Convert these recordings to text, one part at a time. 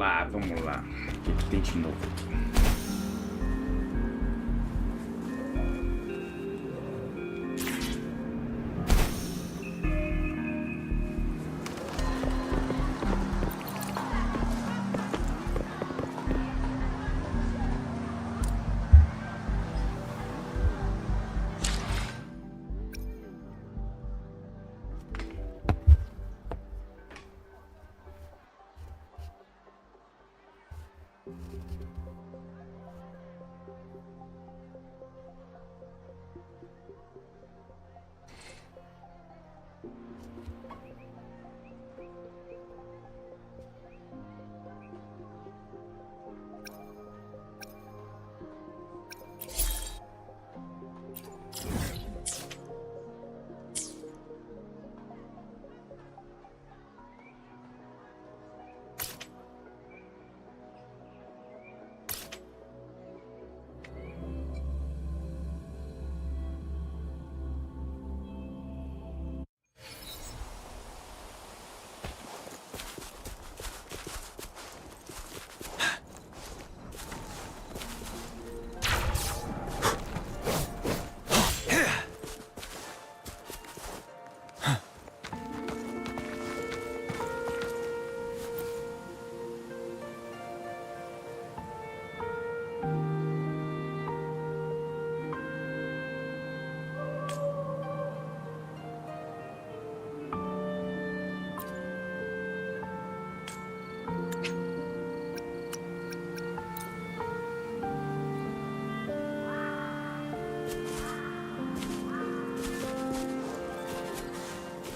lá, vamos lá. O que tem de novo aqui?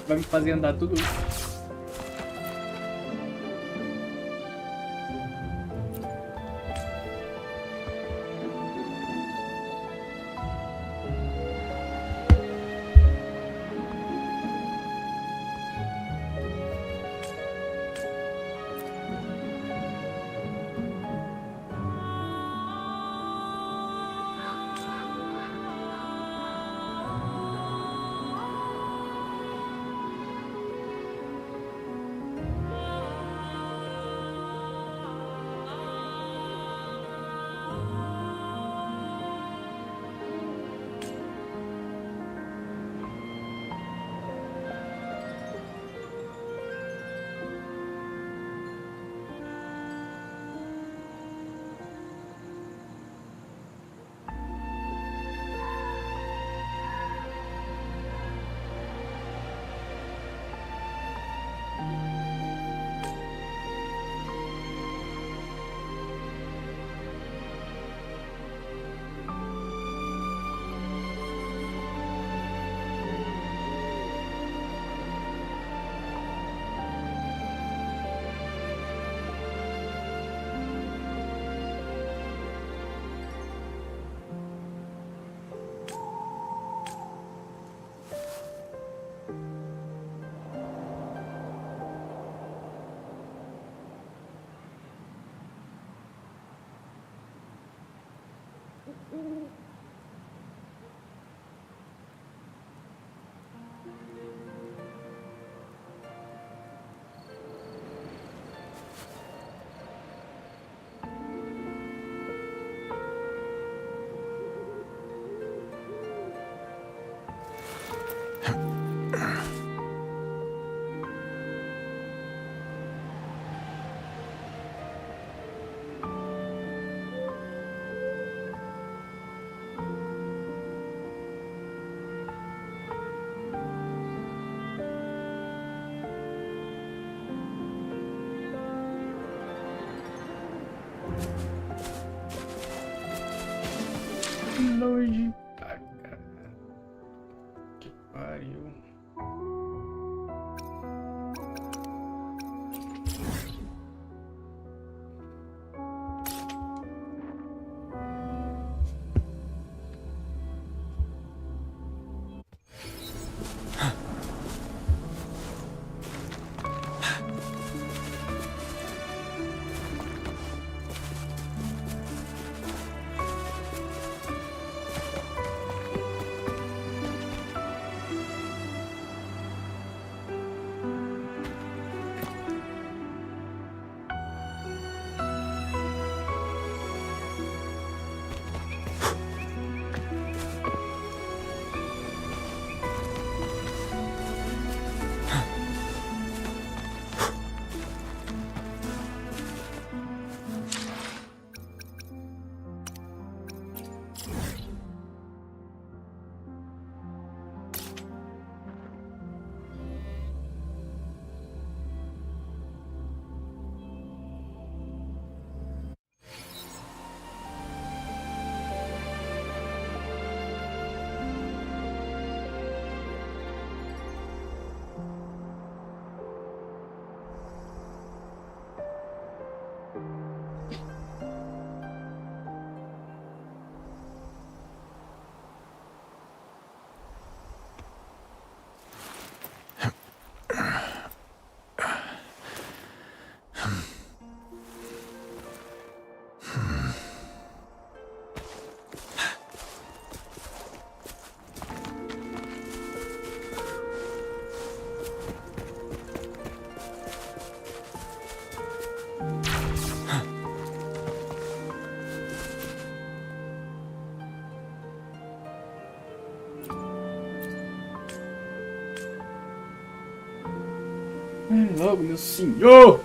Vai me fazer andar tudo isso. Longe pra cá. Que pariu. Logo, meu senhor!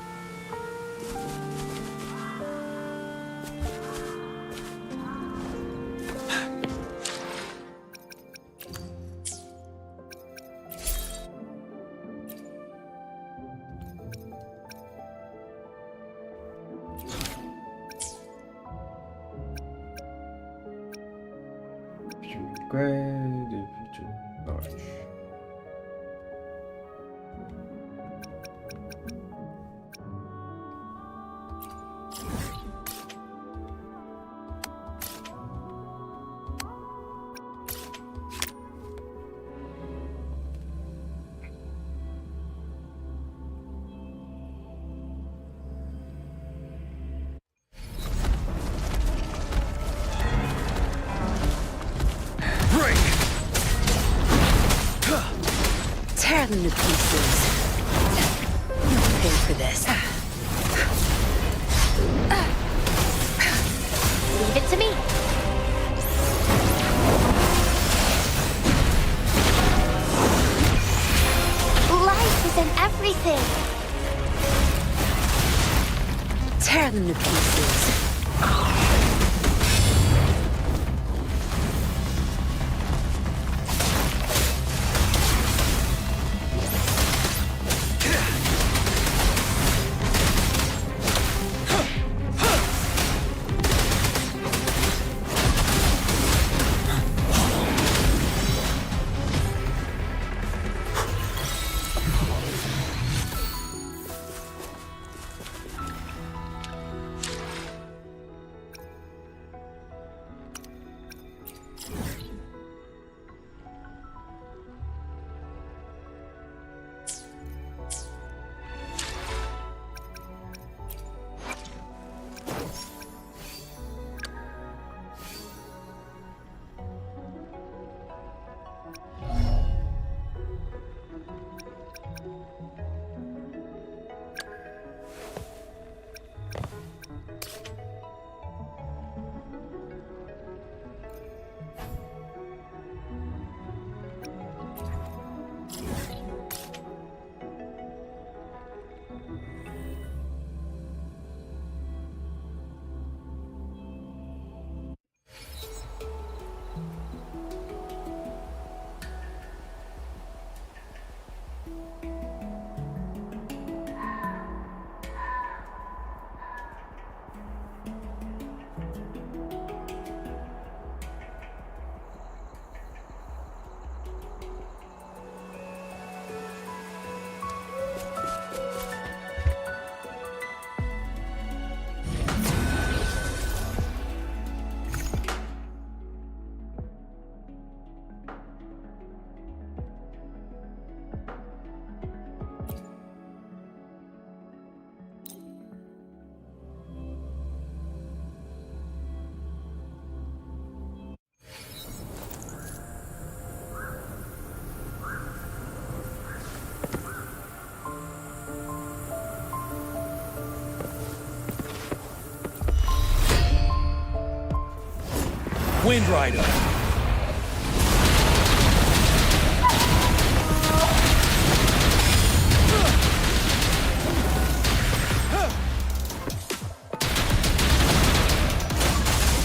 Tear them to pieces. You'll pay for this. Leave it to me. Life is in everything. Tear them to pieces. Wind Rider.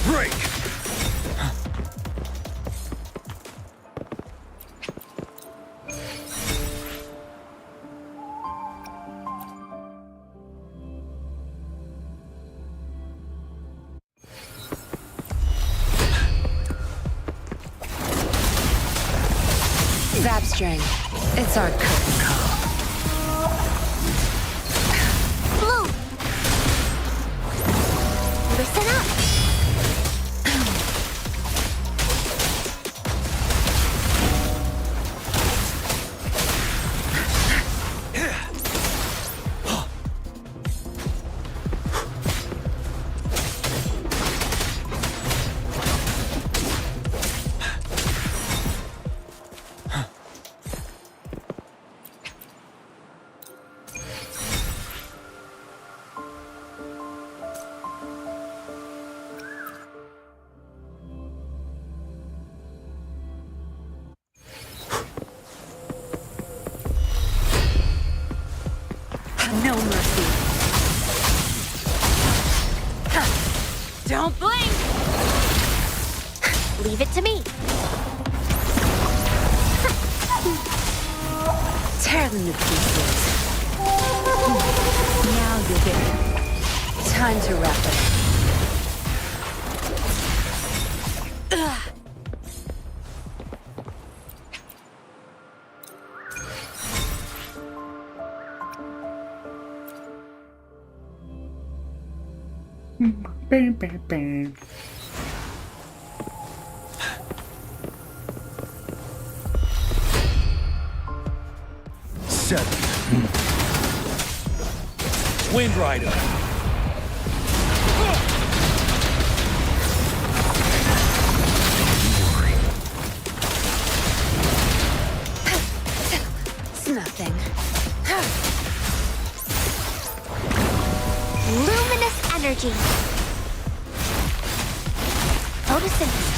Break. Zap string. It's our curtain call. Blue. Listen up. No mercy. Don't blink! Leave it to me. Tear them to pieces. Now you'll get it. Time to wrap it up. Ugh. Bam, bam, bam. Seven. Wind Rider. It's nothing. Luminous energy. Photosynthesis.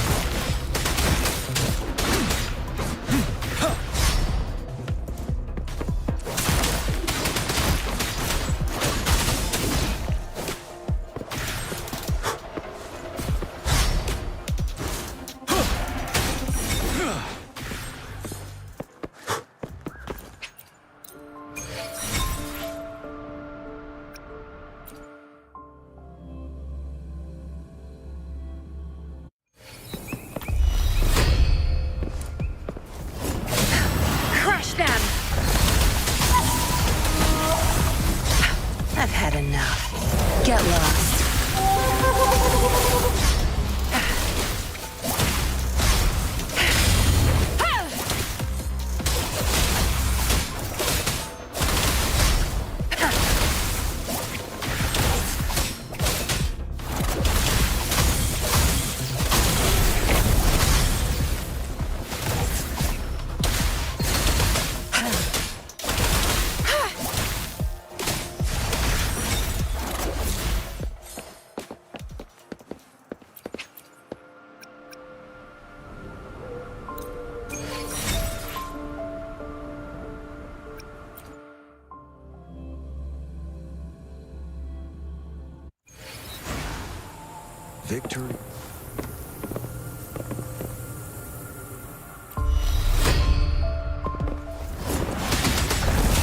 Crush them! I've had enough. Get lost. Victory.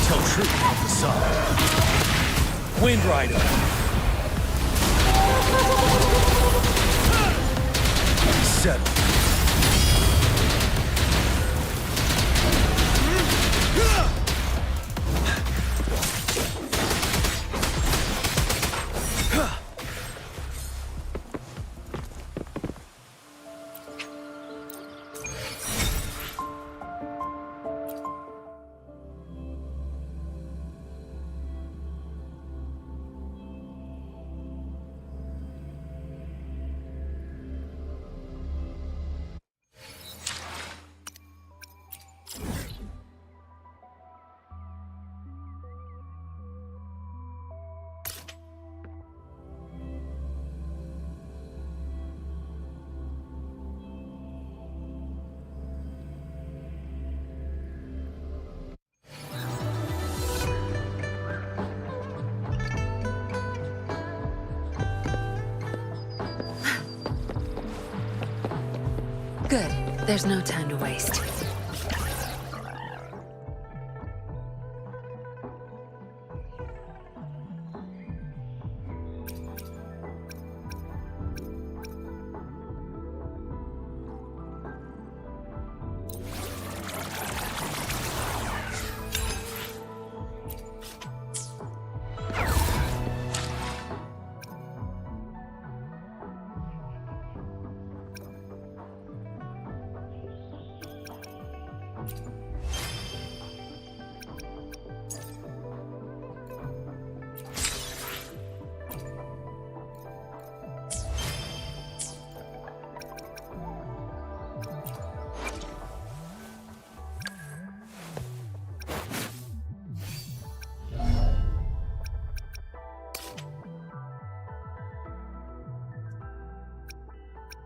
Tell truth of the sun. Wind Rider. Settle. Good. There's no time to waste.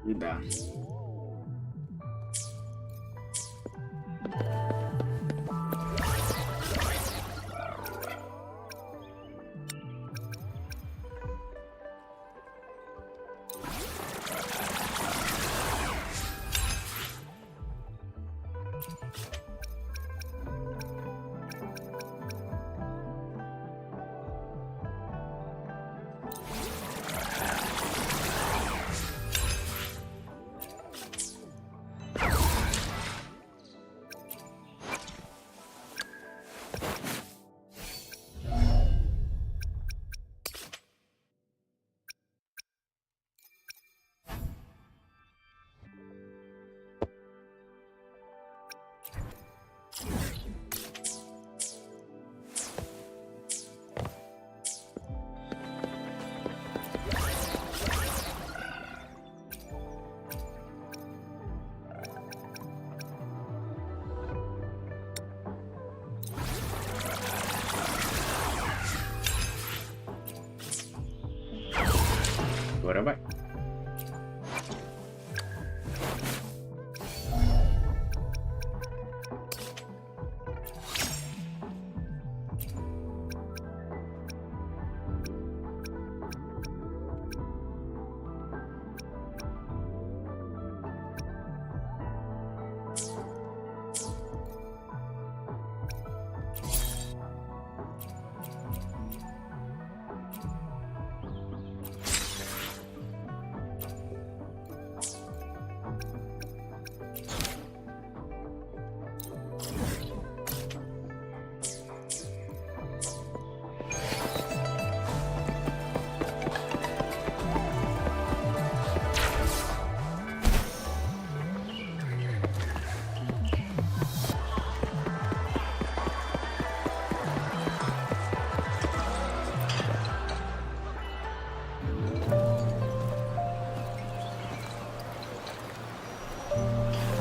E dá. Agora vai.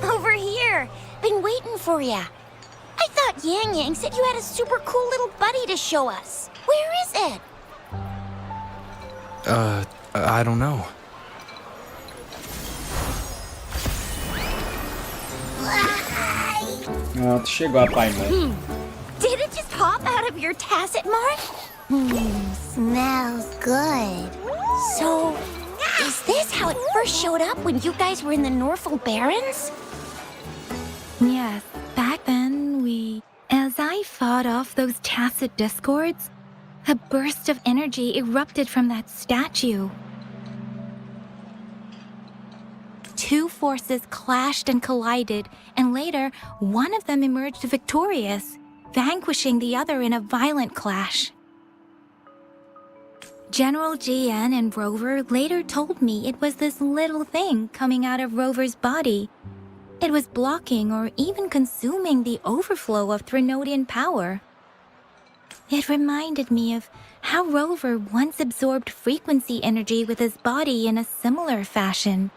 Over here. Been waiting for ya. I thought Yang Yang said you had a super cool little buddy to show us. Where is it? I don't know. Ah, tu chegou a Paimon. Did it just pop out of your tacit mark? Smells good. So, is this how it first showed up when you guys were in the Norfolk Barrens? Yes, back then as I fought off those tacit discords, a burst of energy erupted from that statue. Two forces clashed and collided, and later, one of them emerged victorious, vanquishing the other in a violent clash. General GN and Rover later told me it was this little thing coming out of Rover's body. It was blocking or even consuming the overflow of Threnodian power. It reminded me of how Rover once absorbed frequency energy with his body in a similar fashion.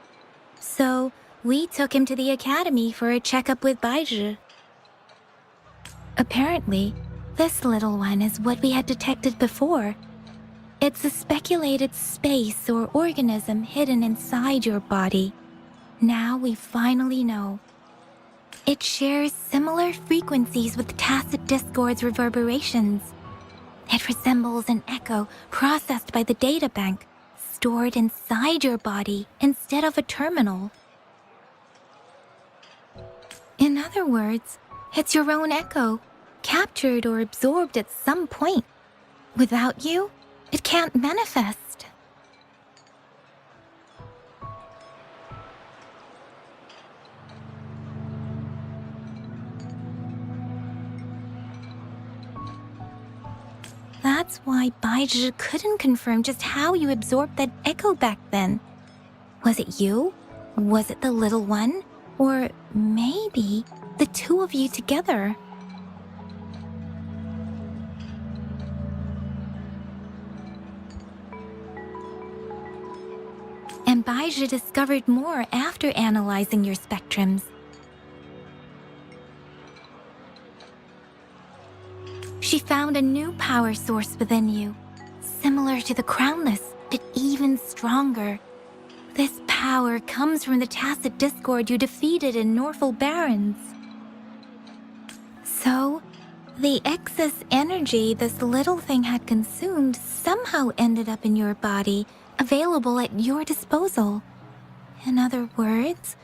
So, we took him to the academy for a checkup with Baizhi. Apparently, this little one is what we had detected before. It's a speculated space or organism hidden inside your body. Now we finally know. It shares similar frequencies with tacit discord's reverberations. It resembles an echo processed by the data bank, stored inside your body instead of a terminal. In other words, it's your own echo, captured or absorbed at some point. Without you, it can't manifest. That's why Baizhi couldn't confirm just how you absorbed that echo back then. Was it you? Was it the little one? Or maybe the two of you together? And Baizhi discovered more after analyzing your spectrums. She found a new power source within you, similar to the Crownless, but even stronger. This power comes from the tacit discord you defeated in Norfolk Barrens. So, the excess energy this little thing had consumed somehow ended up in your body, available at your disposal. In other words,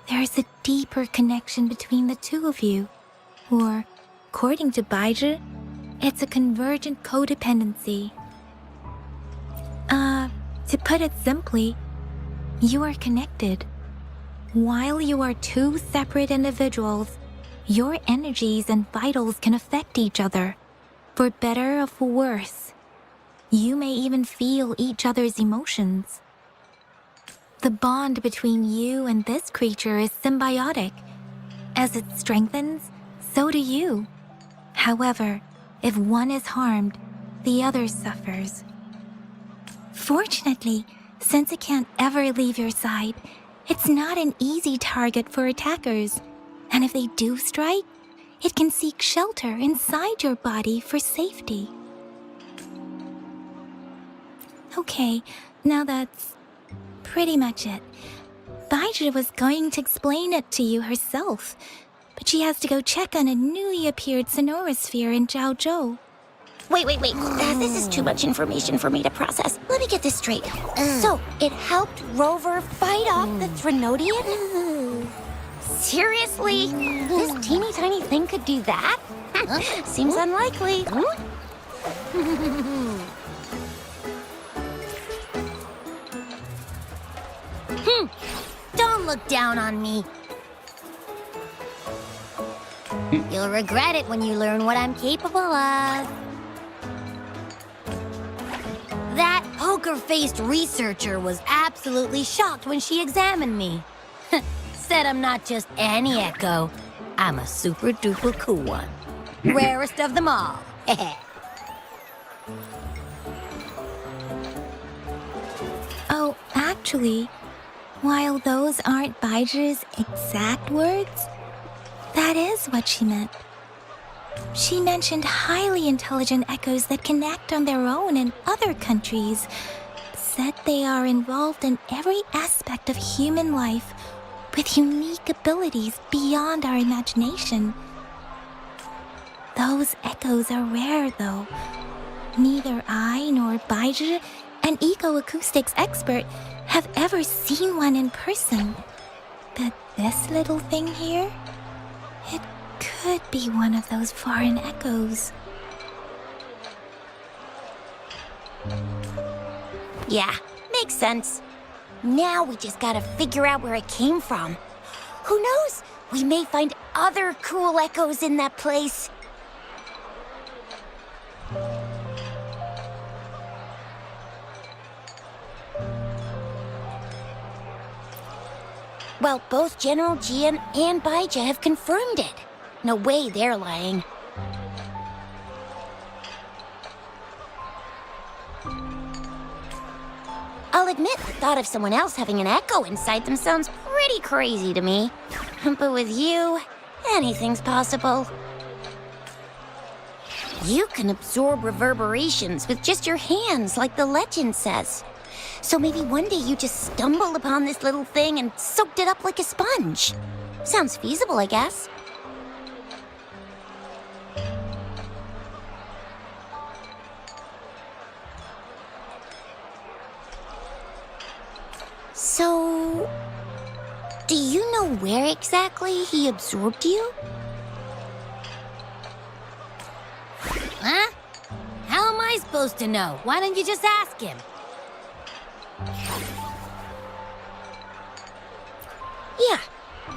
there's a deeper connection between the two of you. Or, according to Baizhi, it's a convergent codependency. To put it simply, you are connected. While you are two separate individuals, your energies and vitals can affect each other, for better or for worse. You may even feel each other's emotions. The bond between you and this creature is symbiotic. As it strengthens, so do you. However, if one is harmed, the other suffers. Fortunately, since it can't ever leave your side, it's not an easy target for attackers. And if they do strike, it can seek shelter inside your body for safety. Okay, now that's pretty much it. Baizhi was going to explain it to you herself, but she has to go check on a newly appeared sonorosphere in Zhaozhou. Wait. This is too much information for me to process. Let me get this straight. So, it helped Rover fight off the Threnodian? Seriously? This teeny tiny thing could do that? Seems unlikely. Don't look down on me. You'll regret it when you learn what I'm capable of. That poker-faced researcher was absolutely shocked when she examined me. Said I'm not just any echo. I'm a super-duper cool one. Rarest of them all. Oh, actually, while those aren't Baizhi's exact words, that is what she meant. She mentioned highly intelligent echoes that can act on their own in other countries. Said they are involved in every aspect of human life with unique abilities beyond our imagination. Those echoes are rare, though. Neither I nor Baizhi, an eco-acoustics expert, have ever seen one in person. But this little thing here, it could be one of those foreign echoes. Yeah, makes sense. Now we just gotta figure out where it came from. Who knows? We may find other cool echoes in that place. Well, both General Jian and Baizhi have confirmed it. No way they're lying. I'll admit the thought of someone else having an echo inside them sounds pretty crazy to me. But with you, anything's possible. You can absorb reverberations with just your hands, like the legend says. So maybe one day you just stumbled upon this little thing and soaked it up like a sponge. Sounds feasible, I guess. So, do you know where exactly he absorbed you? Huh? How am I supposed to know? Why don't you just ask him? Yeah,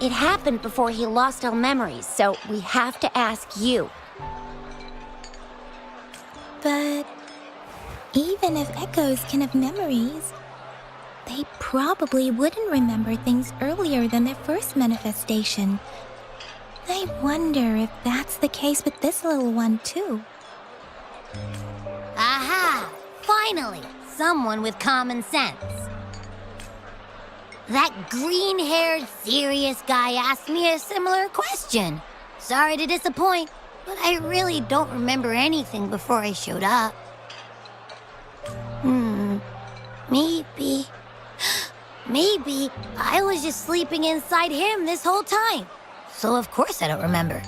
it happened before he lost all memories, so we have to ask you. But even if echoes can have memories, they probably wouldn't remember things earlier than their first manifestation. I wonder if that's the case with this little one, too. Aha! Finally, someone with common sense. That green-haired, serious guy asked me a similar question. Sorry to disappoint, but I really don't remember anything before I showed up. Maybe I was just sleeping inside him this whole time. So of course I don't remember.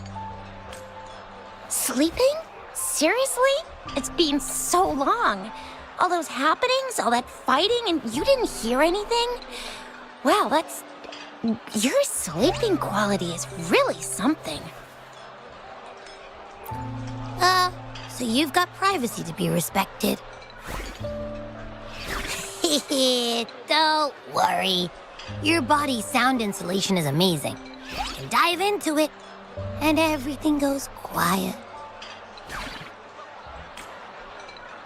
Sleeping? Seriously? It's been so long. All those happenings, all that fighting, and you didn't hear anything? Wow, Your sleeping quality is really something. So you've got privacy to be respected. Don't worry. Your body's sound insulation is amazing. You can dive into it, and everything goes quiet.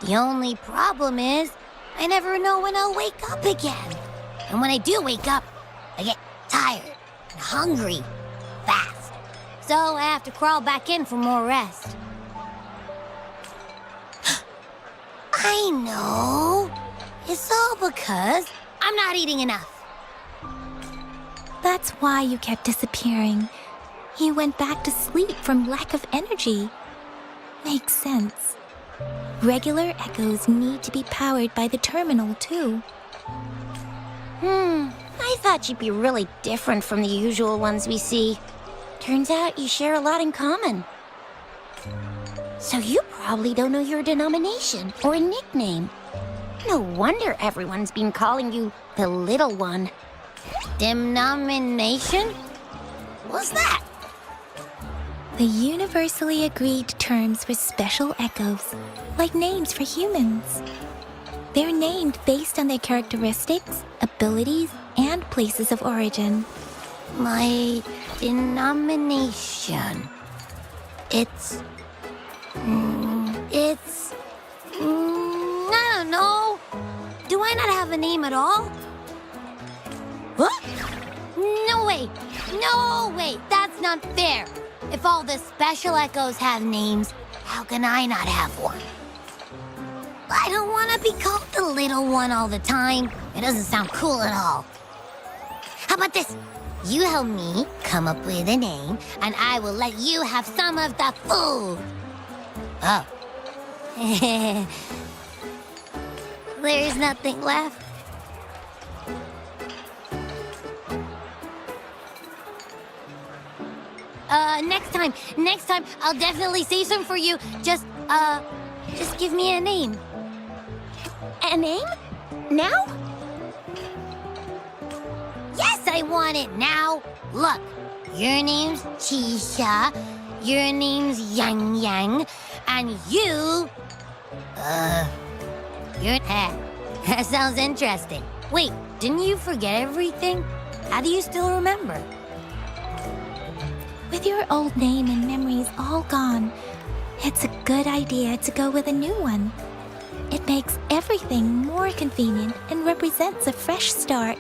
The only problem is, I never know when I'll wake up again. And when I do wake up, I get tired and hungry fast. So I have to crawl back in for more rest. I know. It's all because I'm not eating enough. That's why you kept disappearing. You went back to sleep from lack of energy. Makes sense. Regular echoes need to be powered by the terminal, too. I thought you'd be really different from the usual ones we see. Turns out you share a lot in common. So you probably don't know your denomination or a nickname. No wonder everyone's been calling you the Little One. Denomination? What's that? The universally agreed terms for special echoes, like names for humans. They're named based on their characteristics, abilities, and places of origin. My denomination. It's... I don't know. Do I not have a name at all? What? No way. No way. That's not fair. If all the special echoes have names, how can I not have one? I don't want to be called the Little One all the time. It doesn't sound cool at all. How about this? You help me come up with a name, and I will let you have some of the food. Oh. There's nothing left. Next time, I'll definitely save some for you. Just give me a name. A name? Now? Yes, I want it now. Look, your name's Chisha, your name's Yang Yang, and you're... That sounds interesting. Wait, didn't you forget everything? How do you still remember? With your old name and memories all gone, it's a good idea to go with a new one. It makes everything more convenient and represents a fresh start.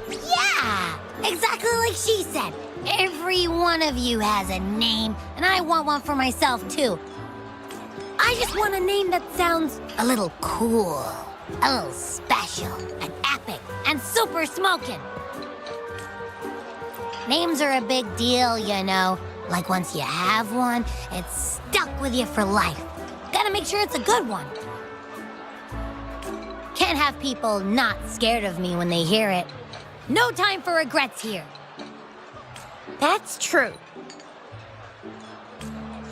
Yeah! Exactly like she said. Every one of you has a name, and I want one for myself, too. I just want a name that sounds a little cool, a little special, and epic, and super smoking. Names are a big deal, you know. Like once you have one, it's stuck with you for life. Gotta make sure it's a good one. Can't have people not scared of me when they hear it. No time for regrets here. That's true.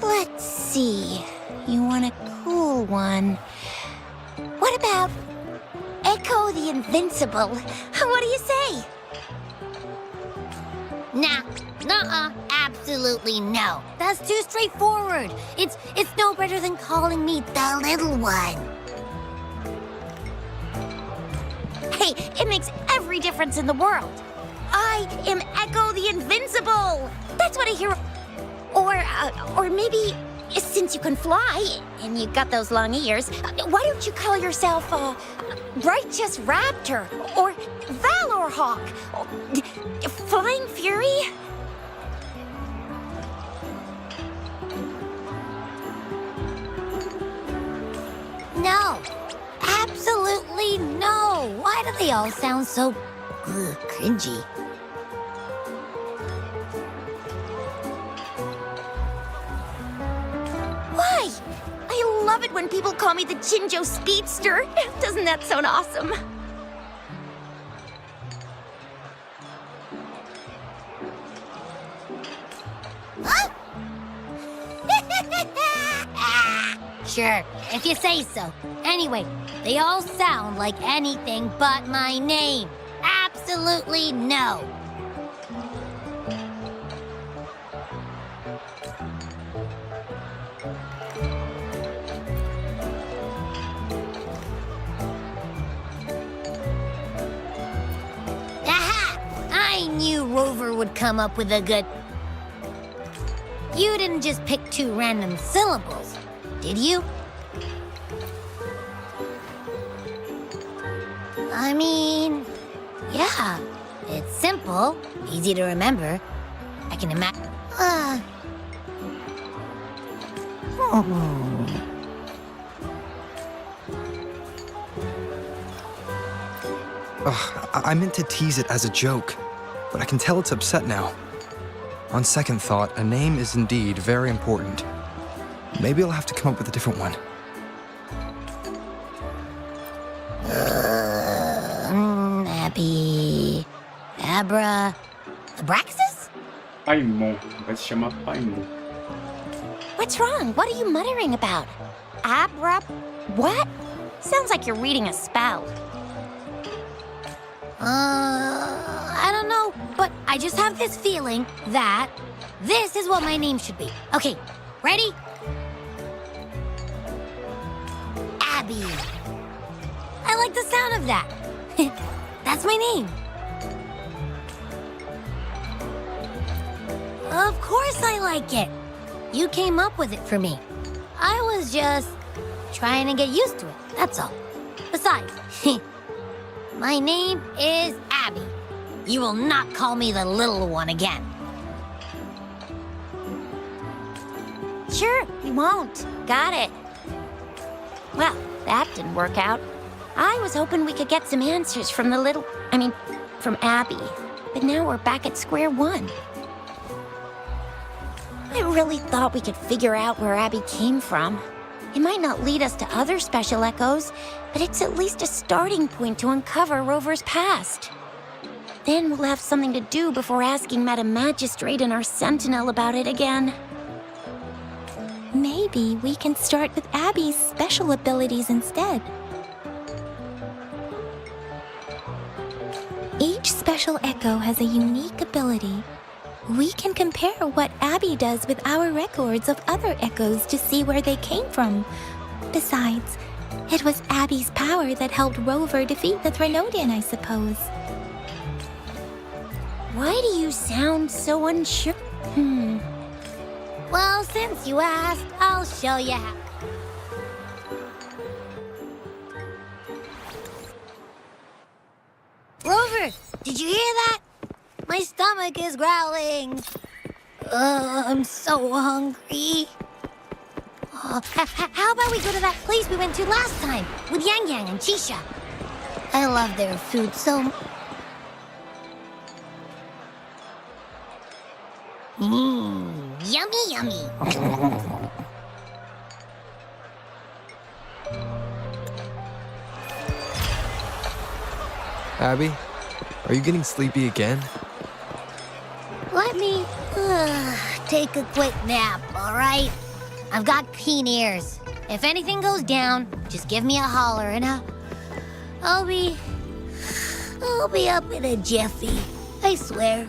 Let's see. You want a cool one. What about Echo the Invincible? What do you say? Nah, nuh-uh, absolutely no. That's too straightforward. It's no better than calling me the Little One. Hey, it makes every difference in the world. I am Echo the Invincible. That's what I hear. Or maybe, since you can fly and you got those long ears, why don't you call yourself Righteous Raptor or Valor Hawk? Flying Fury? No. Absolutely no. Why do they all sound so cringy? Why? I love it when people call me the Chinjo Speedster. Doesn't that sound awesome? Huh? Sure, if you say so. Anyway, they all sound like anything but my name. Absolutely. Absolutely no. Aha! I knew Rover would come up with a good... You didn't just pick two random syllables, did you? I mean, yeah, it's simple, easy to remember. I can imagine. I meant to tease it as a joke, but I can tell it's upset now. On second thought, a name is indeed very important. Maybe I'll have to come up with a different one. Abby... Abra... Abraxas? Paimon. Vai se chamar Paimon. What's wrong? What are you muttering about? Abra... What? Sounds like you're reading a spell. I don't know, but I just have this feeling that this is what my name should be. Okay, ready? Abby. I like the sound of that. That's my name. Of course I like it. You came up with it for me. I was just trying to get used to it, that's all. Besides, my name is Abby. You will not call me the little one again. Sure, we won't. Got it. Well, that didn't work out. I was hoping we could get some answers from from Abby. But now we're back at square one. I really thought we could figure out where Abby came from. It might not lead us to other special echoes, but it's at least a starting point to uncover Rover's past. Then we'll have something to do before asking Madam Magistrate and our Sentinel about it again. Maybe we can start with Abby's special abilities instead. Each special echo has a unique ability. We can compare what Abby does with our records of other echoes to see where they came from. Besides, it was Abby's power that helped Rover defeat the Threnodian, I suppose. Why do you sound so unsure? Well, since you asked, I'll show you how. Rover, did you hear that? My stomach is growling. I'm so hungry. How about we go to that place we went to last time with Yang Yang and Chisha? I love their food so much. Yummy, yummy. Abby, are you getting sleepy again? Let me take a quick nap, all right? I've got keen ears. If anything goes down, just give me a holler and I'll be up in a jiffy. I swear.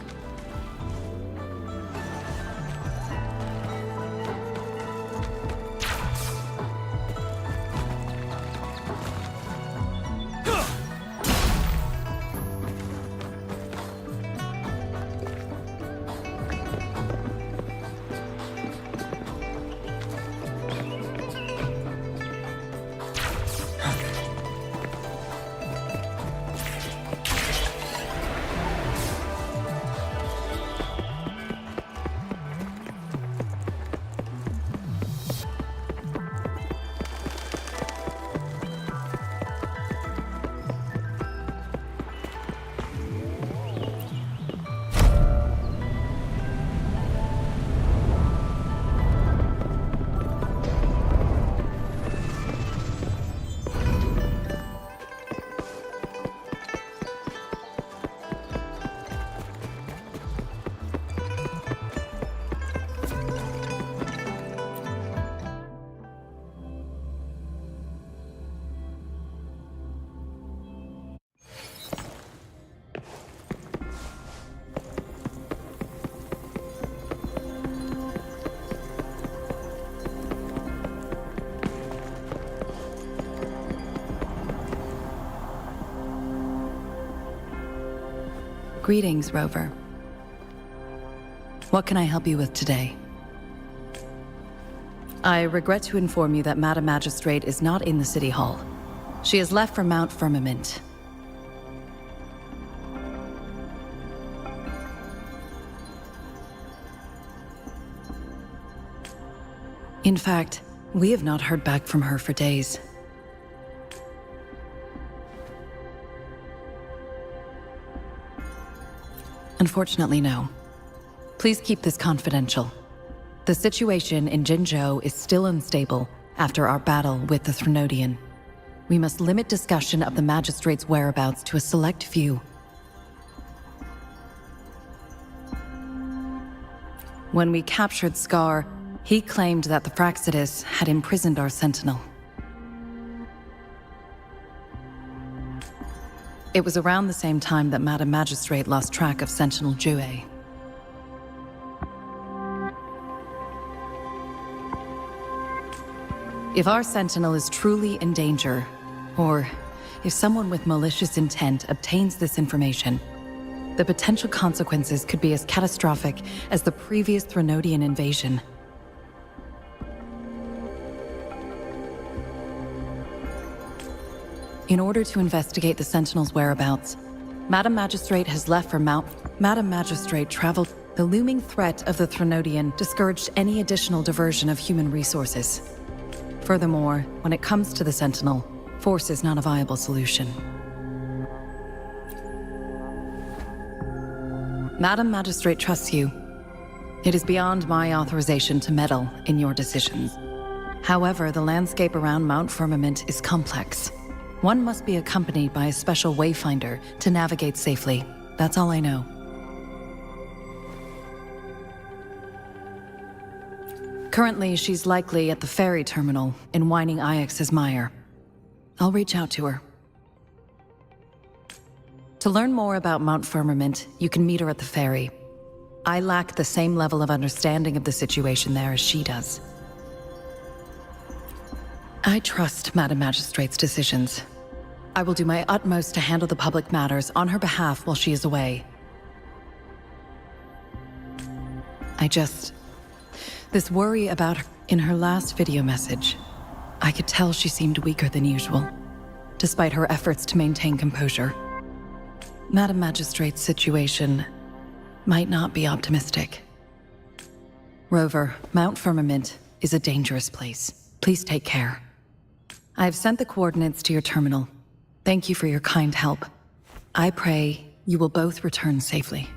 Greetings, Rover. What can I help you with today? I regret to inform you that Madam Magistrate is not in the City Hall. She has left for Mount Firmament. In fact, we have not heard back from her for days. Unfortunately, no. Please keep this confidential. The situation in Jinzhou is still unstable after our battle with the Threnodian. We must limit discussion of the Magistrate's whereabouts to a select few. When we captured Scar, he claimed that the Fraxidus had imprisoned our Sentinel. It was around the same time that Madam Magistrate lost track of Sentinel Jue. If our Sentinel is truly in danger, or if someone with malicious intent obtains this information, the potential consequences could be as catastrophic as the previous Threnodian invasion. In order to investigate the Sentinel's whereabouts, Madam Magistrate has left for Madam Magistrate traveled. The looming threat of the Threnodian discouraged any additional diversion of human resources. Furthermore, when it comes to the Sentinel, force is not a viable solution. Madam Magistrate trusts you. It is beyond my authorization to meddle in your decisions. However, the landscape around Mount Firmament is complex. One must be accompanied by a special wayfinder to navigate safely. That's all I know. Currently, she's likely at the ferry terminal in Whining Ix's Mire. I'll reach out to her. To learn more about Mount Firmament, you can meet her at the ferry. I lack the same level of understanding of the situation there as she does. I trust Madam Magistrate's decisions. I will do my utmost to handle the public matters on her behalf while she is away. This worry about her in her last video message, I could tell she seemed weaker than usual, despite her efforts to maintain composure. Madam Magistrate's situation might not be optimistic. Rover, Mount Firmament is a dangerous place. Please take care. I have sent the coordinates to your terminal. Thank you for your kind help. I pray you will both return safely.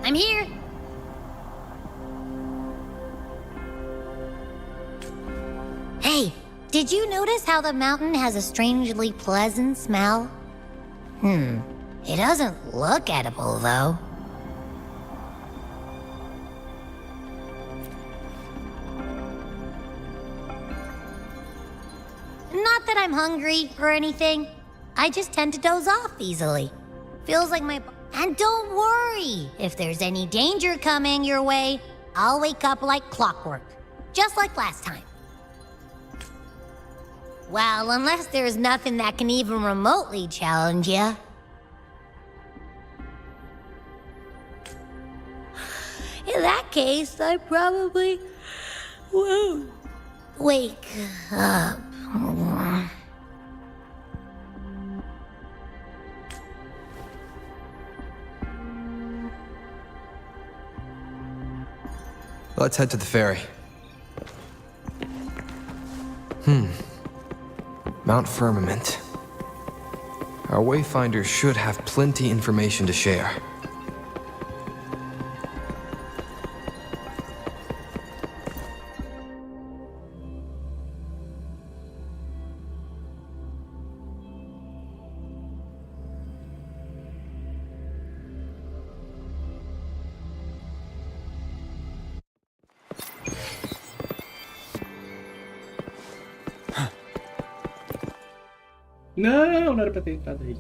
I'm here. Hey, did you notice how the mountain has a strangely pleasant smell? It doesn't look edible, though. Not that I'm hungry or anything. I just tend to doze off easily. Feels like my... And don't worry, if there's any danger coming your way, I'll wake up like clockwork, just like last time. Well, unless there's nothing that can even remotely challenge you. In that case, I probably won't wake up. Let's head to the ferry. Mount Firmament. Our wayfinder should have plenty information to share. Não, não era pra ter entrado aí.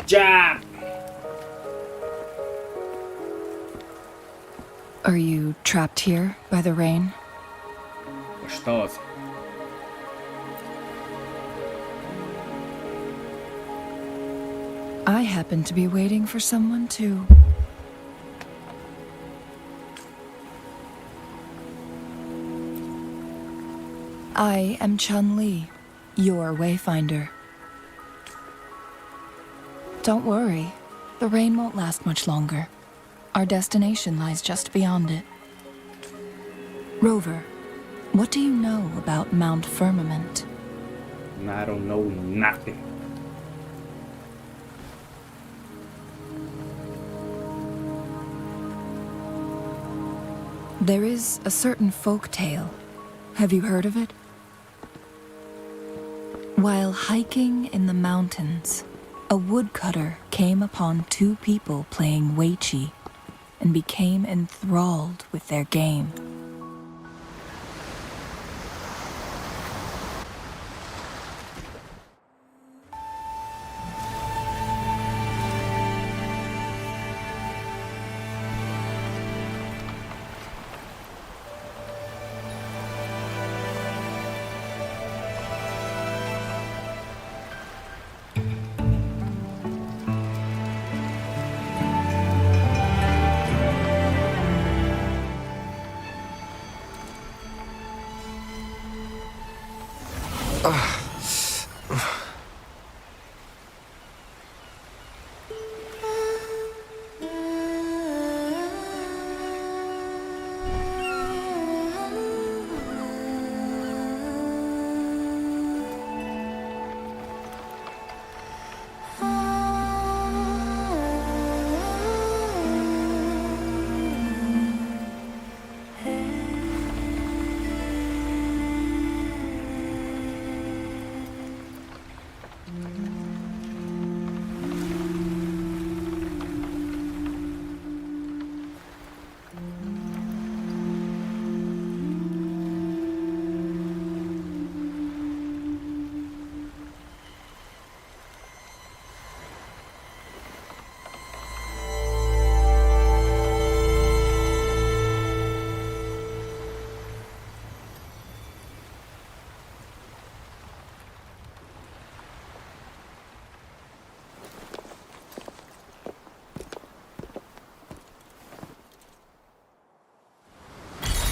Ya. Are you trapped here by the rain? Что? I happen to be waiting for someone too. I am Chun-Li, your wayfinder. Don't worry, the rain won't last much longer. Our destination lies just beyond it. Rover, what do you know about Mount Firmament? I don't know nothing. There is a certain folk tale. Have you heard of it? While hiking in the mountains, a woodcutter came upon two people playing Weiqi and became enthralled with their game.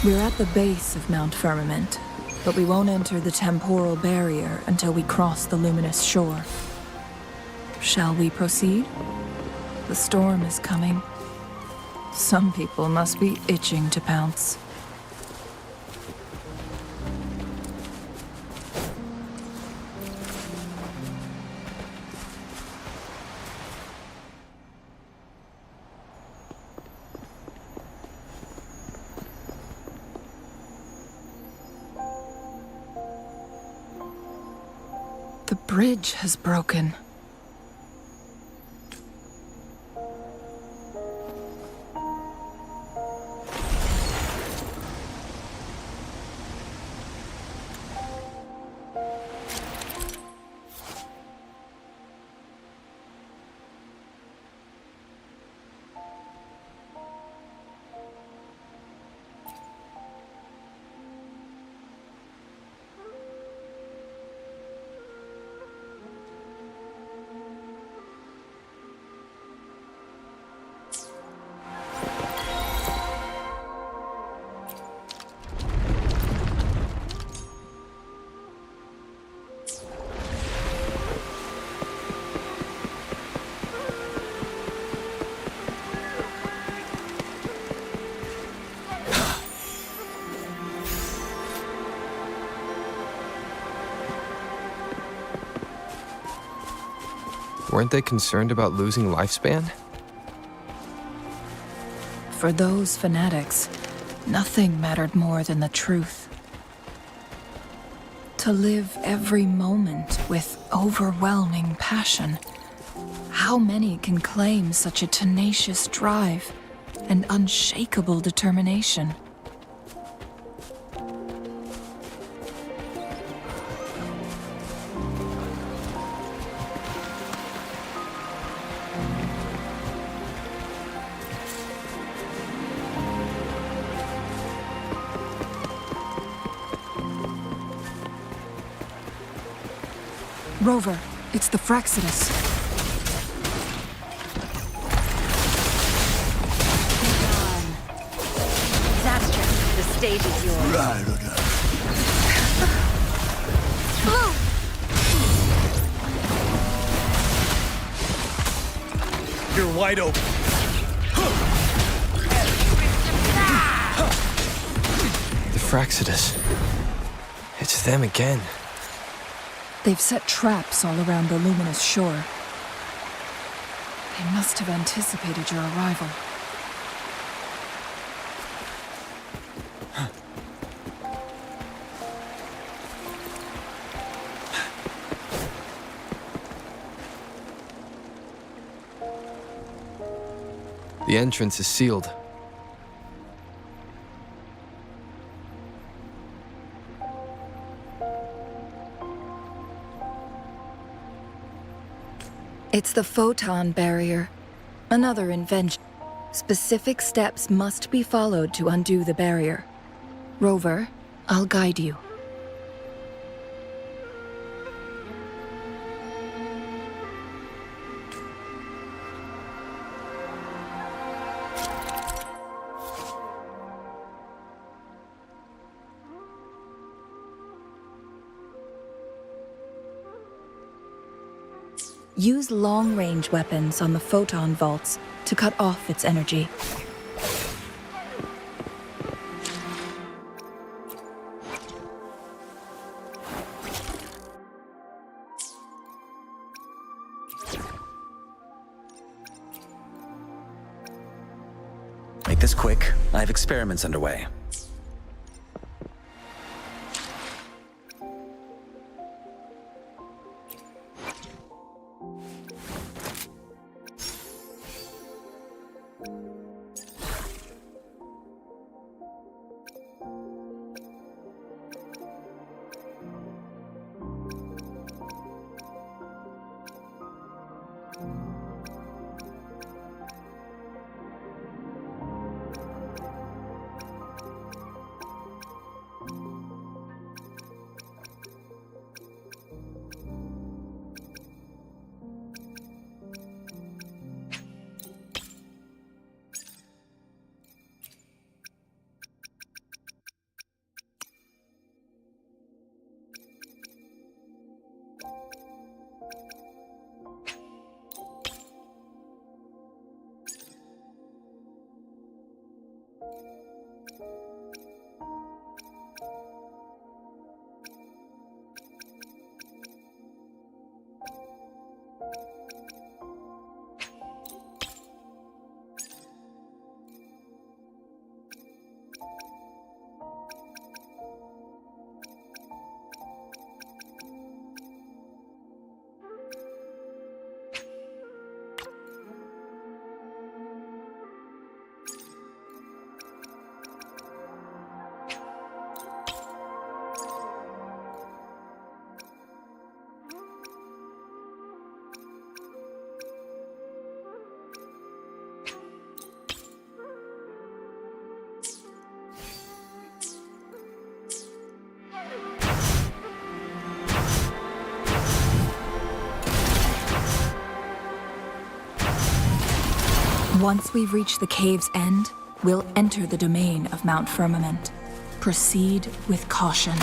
We're at the base of Mount Firmament, but we won't enter the temporal barrier until we cross the luminous shore. Shall we proceed? The storm is coming. Some people must be itching to pounce. The bridge has broken. Weren't they concerned about losing lifespan? For those fanatics, nothing mattered more than the truth. To live every moment with overwhelming passion. How many can claim such a tenacious drive and unshakable determination? Rover, it's the Fraxidus. Disaster. The stage is yours. You're wide open. The Fraxidus. It's them again. They've set traps all around the luminous shore. They must have anticipated your arrival. The entrance is sealed. It's the photon barrier. Another invention. Specific steps must be followed to undo the barrier. Rover, I'll guide you. Use long-range weapons on the photon vaults to cut off its energy. Make this quick. I have experiments underway. Once we've reached the cave's end, we'll enter the domain of Mount Firmament. Proceed with caution.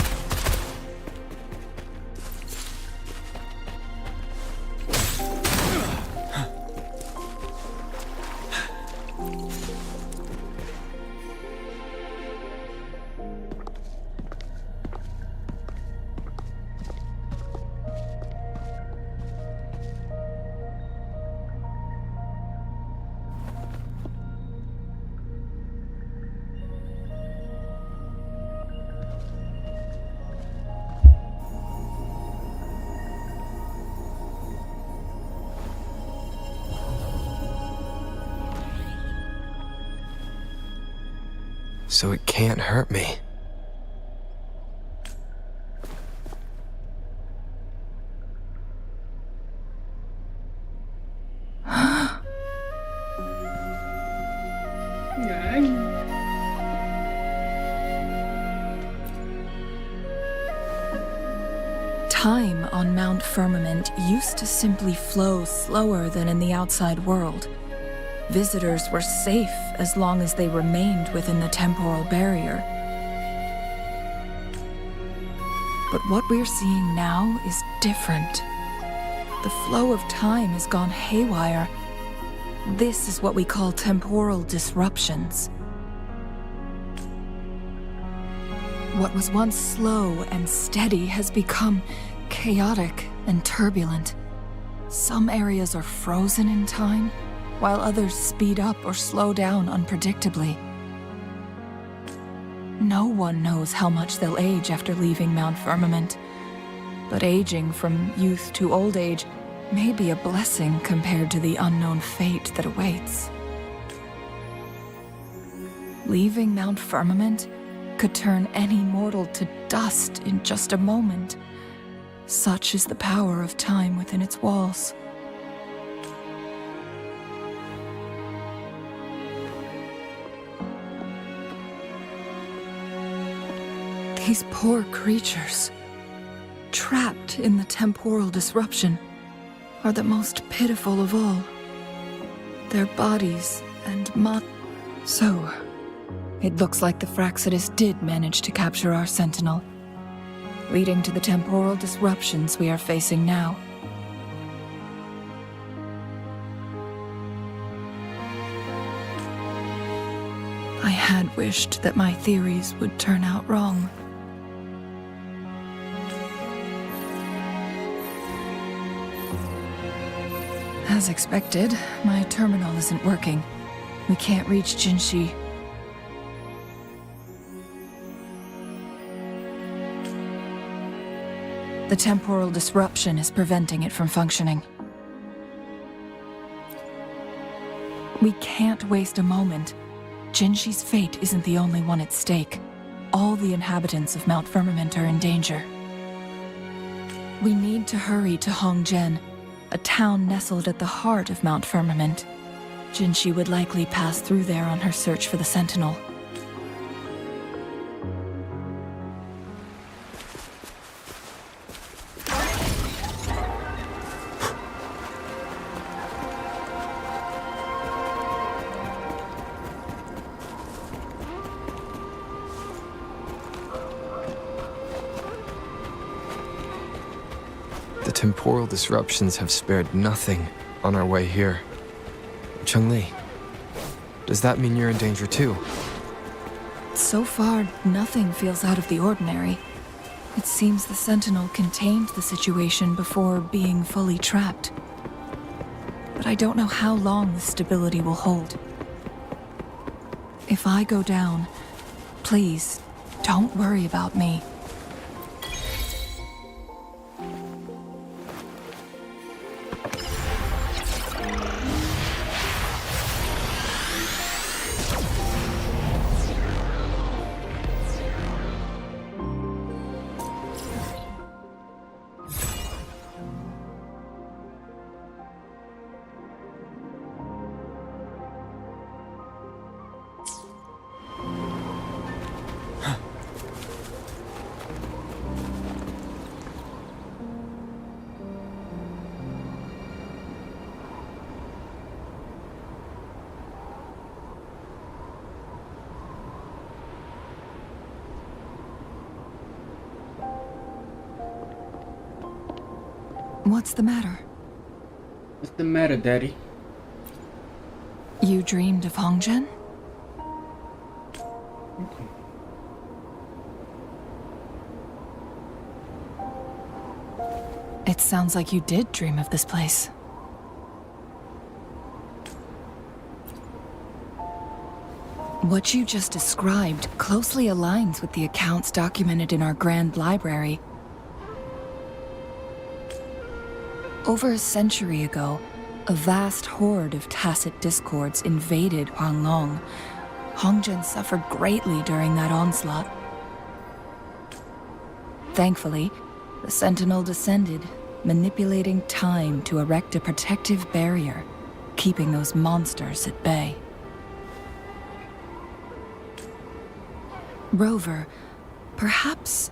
So it can't hurt me. Time on Mount Firmament used to simply flow slower than in the outside world. Visitors were safe as long as they remained within the temporal barrier. But what we're seeing now is different. The flow of time has gone haywire. This is what we call temporal disruptions. What was once slow and steady has become chaotic and turbulent. Some areas are frozen in time, while others speed up or slow down unpredictably. No one knows how much they'll age after leaving Mount Firmament, but aging from youth to old age may be a blessing compared to the unknown fate that awaits. Leaving Mount Firmament could turn any mortal to dust in just a moment. Such is the power of time within its walls. These poor creatures, trapped in the temporal disruption, are the most pitiful of all. Their bodies and So, it looks like the Fraxidus did manage to capture our sentinel, leading to the temporal disruptions we are facing now. I had wished that my theories would turn out wrong. As expected, my terminal isn't working. We can't reach Jinshi. The temporal disruption is preventing it from functioning. We can't waste a moment. Jinshi's fate isn't the only one at stake. All the inhabitants of Mount Firmament are in danger. We need to hurry to Hongzhen, a town nestled at the heart of Mount Firmament. Jinshi would likely pass through there on her search for the Sentinel. The temporal disruptions have spared nothing on our way here. Chun-Li, does that mean you're in danger too? So far, nothing feels out of the ordinary. It seems the Sentinel contained the situation before being fully trapped. But I don't know how long the stability will hold. If I go down, please, don't worry about me. What's the matter? What's the matter, Daddy? You dreamed of Hongzhen? It sounds like you did dream of this place. What you just described closely aligns with the accounts documented in our Grand Library. Over a century ago, a vast horde of tacit discords invaded Huanglong. Hongzhen suffered greatly during that onslaught. Thankfully, the Sentinel descended, manipulating time to erect a protective barrier, keeping those monsters at bay. Rover, perhaps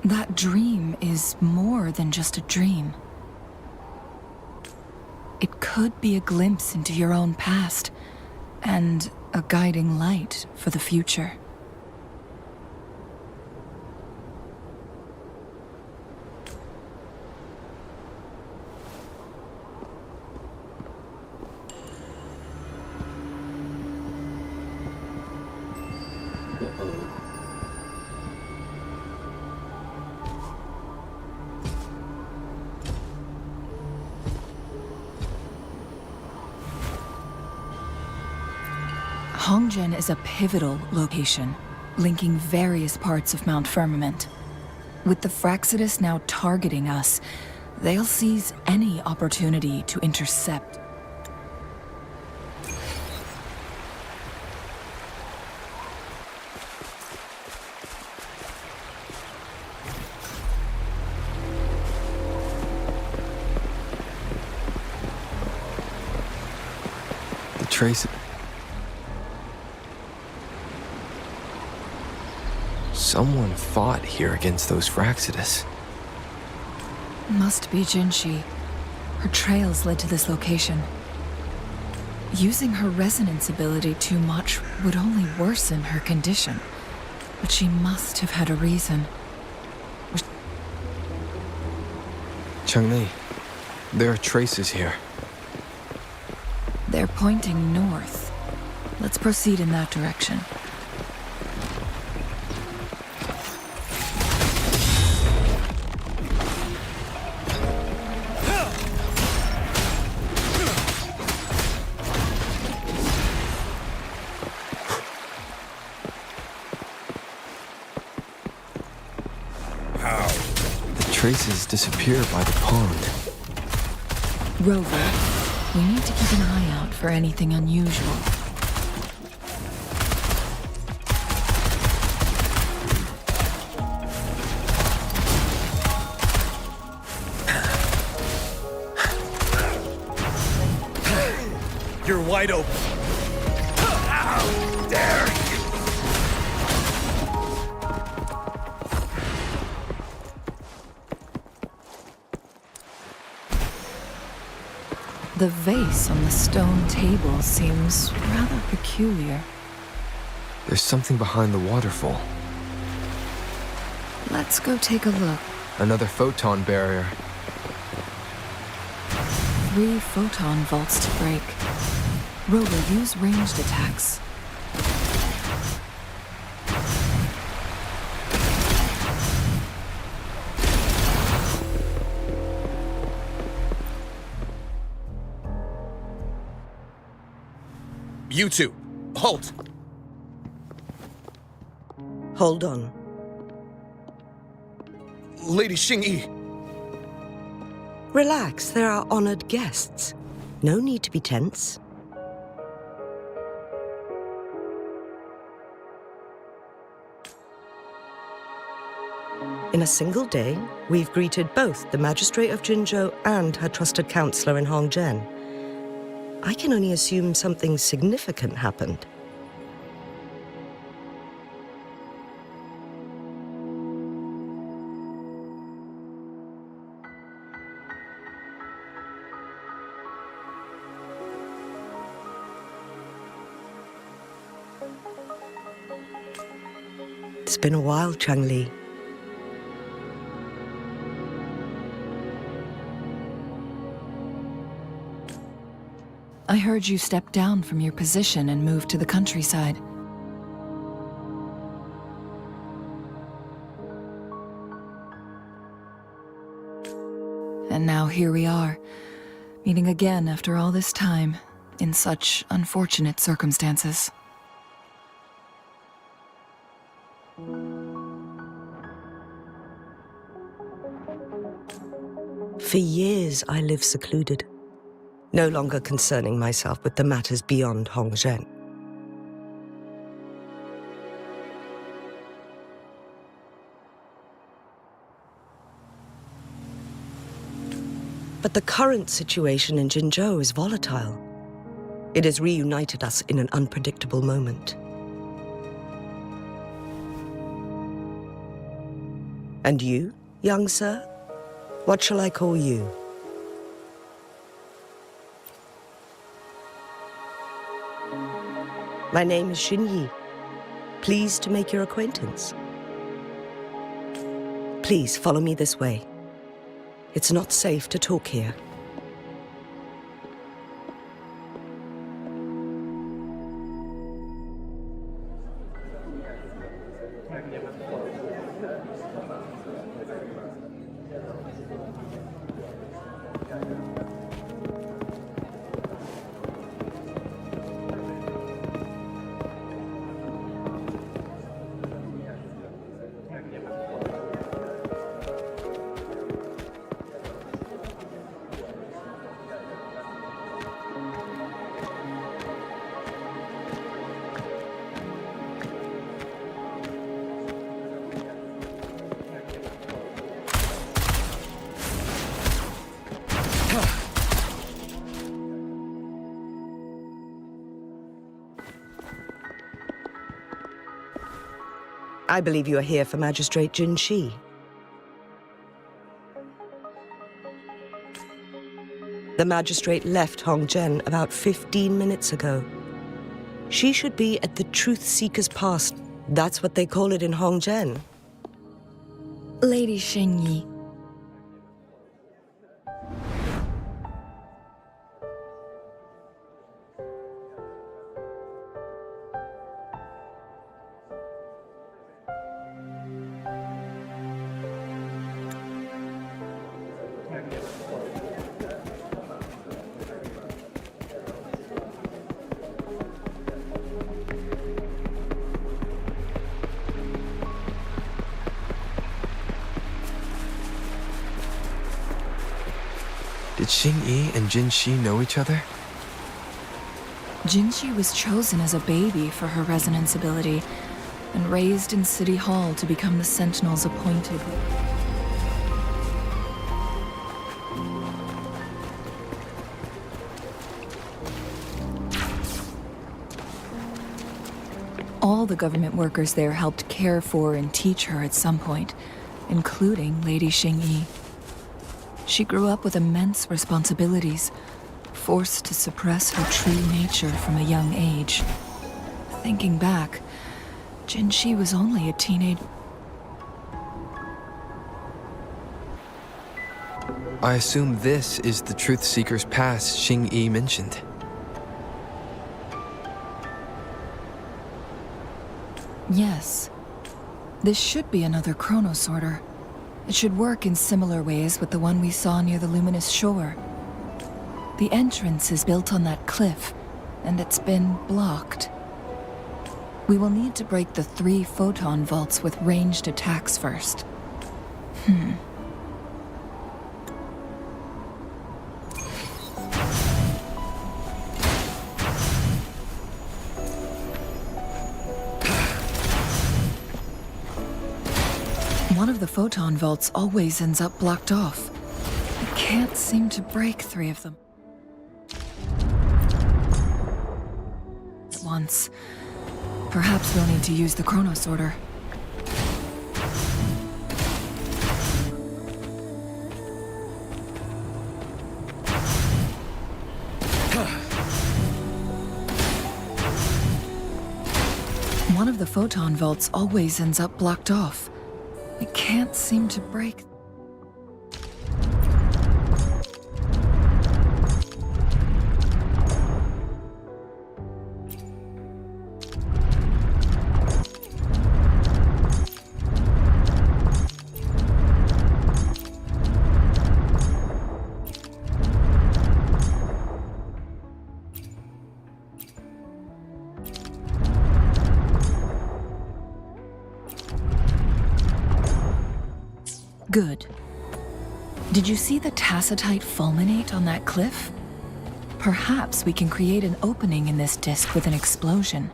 That dream is more than just a dream. It could be a glimpse into your own past, and a guiding light for the future. Hongzhen is a pivotal location, linking various parts of Mount Firmament. With the Fraxidus now targeting us, they'll seize any opportunity to intercept. The trace... Someone fought here against those Fraxidus. Must be Jinshi. Her trails led to this location. Using her resonance ability too much would only worsen her condition. But she must have had a reason. Changli, there are traces here. They're pointing north. Let's proceed in that direction. Traces disappear by the pond. Rover, we need to keep an eye out for anything unusual. You're wide open. How dare you! The vase on the stone table seems rather peculiar. There's something behind the waterfall. Let's go take a look. Another photon barrier. 3 photon vaults to break. Rover, use ranged attacks. You two, halt! Hold on. Lady Xingyi. Relax, they're our honored guests. No need to be tense. In a single day, we've greeted both the Magistrate of Jinzhou and her trusted counselor in Hongzhen. I can only assume something significant happened. It's been a while, Changli. I heard you stepped down from your position and moved to the countryside. And now here we are, meeting again after all this time, in such unfortunate circumstances. For years, I lived secluded, no longer concerning myself with the matters beyond Hongzhen. But the current situation in Jinzhou is volatile. It has reunited us in an unpredictable moment. And you, young sir? What shall I call you? My name is Xinyi. Pleased to make your acquaintance. Please follow me this way. It's not safe to talk here. I believe you are here for Magistrate Jin Shi. The magistrate left Hongzhen about 15 minutes ago. She should be at the Truth Seeker's Pass. That's what they call it in Hongzhen. Lady Xinyi. Did Xingyi and Jin Shi know each other? Jin Shi was chosen as a baby for her resonance ability and raised in City Hall to become the Sentinel's appointed. All the government workers there helped care for and teach her at some point, including Lady Xingyi. She grew up with immense responsibilities, forced to suppress her true nature from a young age. Thinking back, Jin Shi was only a teenager. I assume this is the Truth Seeker's Pass Xingyi mentioned. Yes. This should be another chronosorter. It should work in similar ways with the one we saw near the luminous shore. The entrance is built on that cliff, and it's been blocked. We will need to break the 3 photon vaults with ranged attacks first. One of the photon vaults always ends up blocked off. I can't seem to break 3 of them at once. Perhaps we'll need to use the chronosorter. One of the photon vaults always ends up blocked off. I can't seem to break. Good. Did you see the tacitite fulminate on that cliff? Perhaps we can create an opening in this disk with an explosion.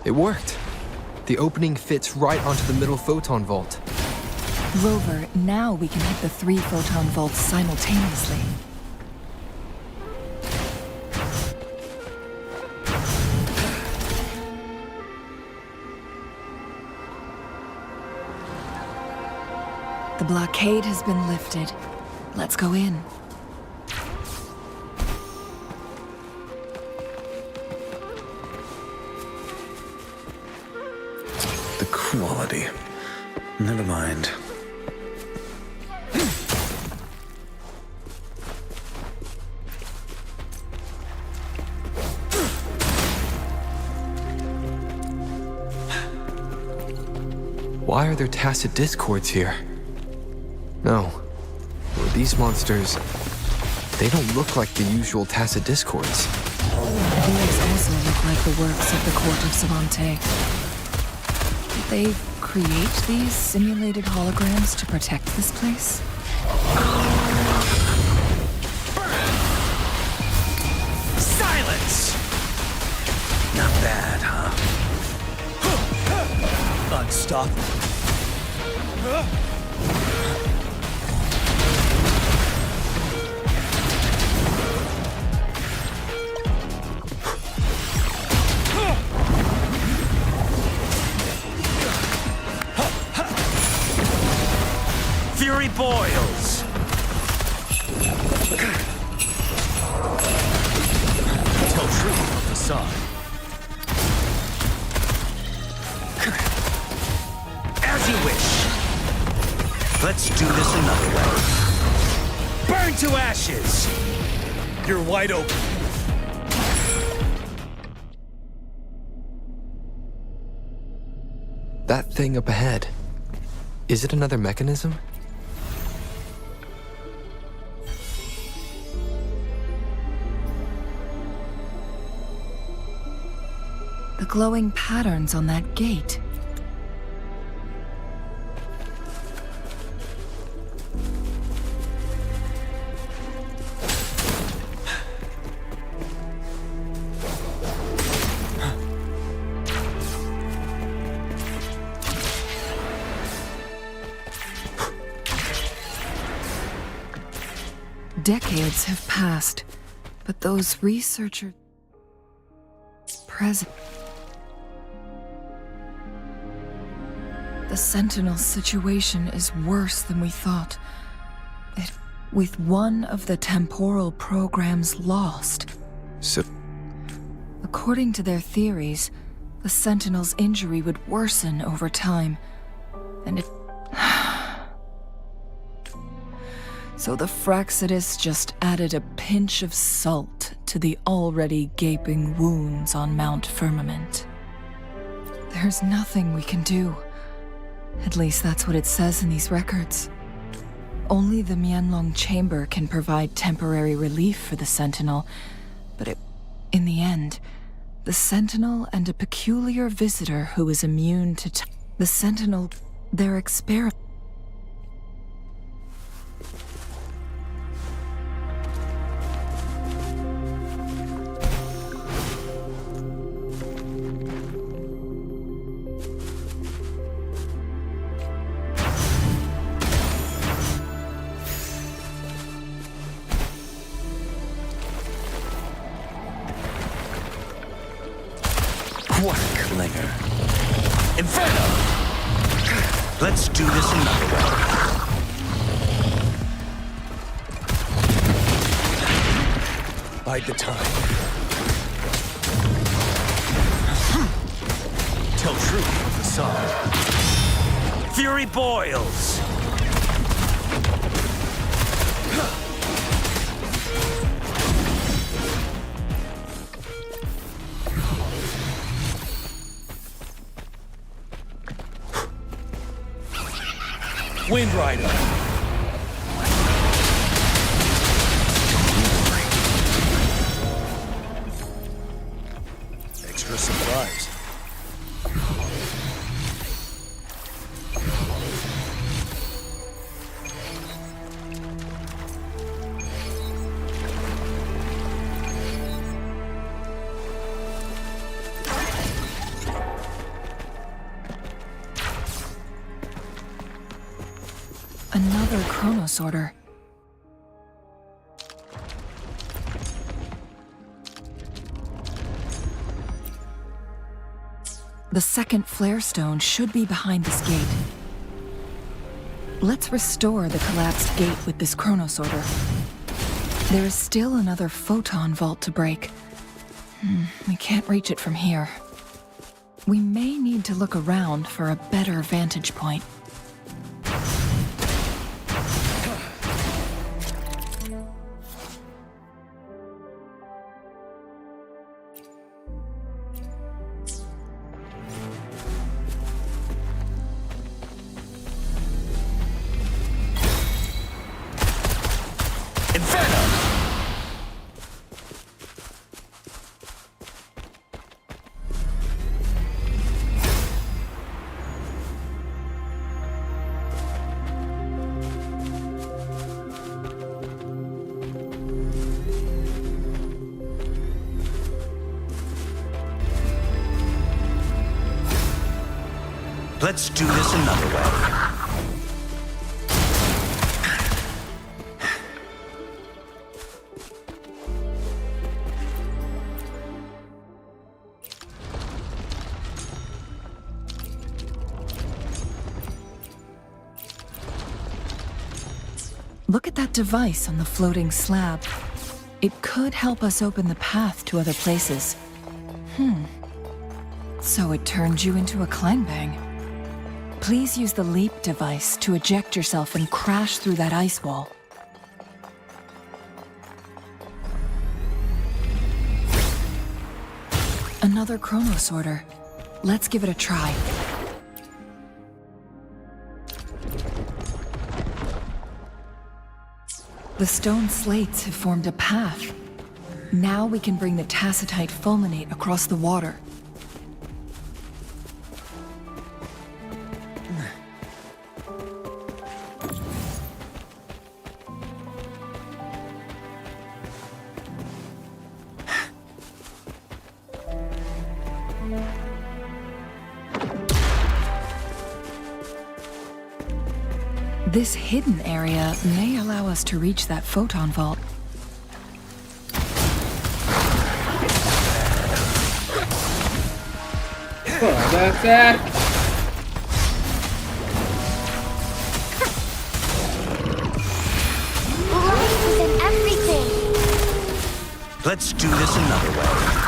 It worked. The opening fits right onto the middle photon vault. Rover, now we can hit the 3 photon vaults simultaneously. The blockade has been lifted. Let's go in. The quality. Never mind. Why are there tacit discords here? No. Well, these monsters, they don't look like the usual tacit discords. These also look like the works of the Court of Savante. Did they create these simulated holograms to protect this place? Silence! Not bad, huh? Unstoppable. Fury boils! Tell truth from facade. As you wish. Let's do this another way. Burn to ashes! You're wide open. That thing up ahead, is it another mechanism? The glowing patterns on that gate. Decades have passed, but those researchers present. The Sentinel situation is worse than we thought. With one of the temporal programs lost. So, According to their theories, the Sentinel's injury would worsen over time, and it... So the Fraxidus just added a pinch of salt to the already gaping wounds on Mount Firmament. There's nothing we can do. At least that's what it says in these records. Only the Mianlong Chamber can provide temporary relief for the Sentinel, but in the end, the Sentinel and a peculiar visitor who is immune to the Sentinel, their experiment. What a clinger. Inferno! Let's do this another way. Bide the time. Tell truth from facade. Fury boils! Wind Rider. Extra supplies. chronosorter. The second flare stone should be behind this gate. Let's restore the collapsed gate with this chronosorter. There is still another photon vault to break. We can't reach it from here. We may need to look around for a better vantage point. Let's do this another way. Look at that device on the floating slab. It could help us open the path to other places. So it turned you into a Kleinbang. Please use the leap device to eject yourself and crash through that ice wall. Another chronosorter. Let's give it a try. The stone slates have formed a path. Now we can bring the tacitite fulminate across the water. This hidden area may allow us to reach that photon vault. Oh, that's that. Life is in everything. Let's do this another way.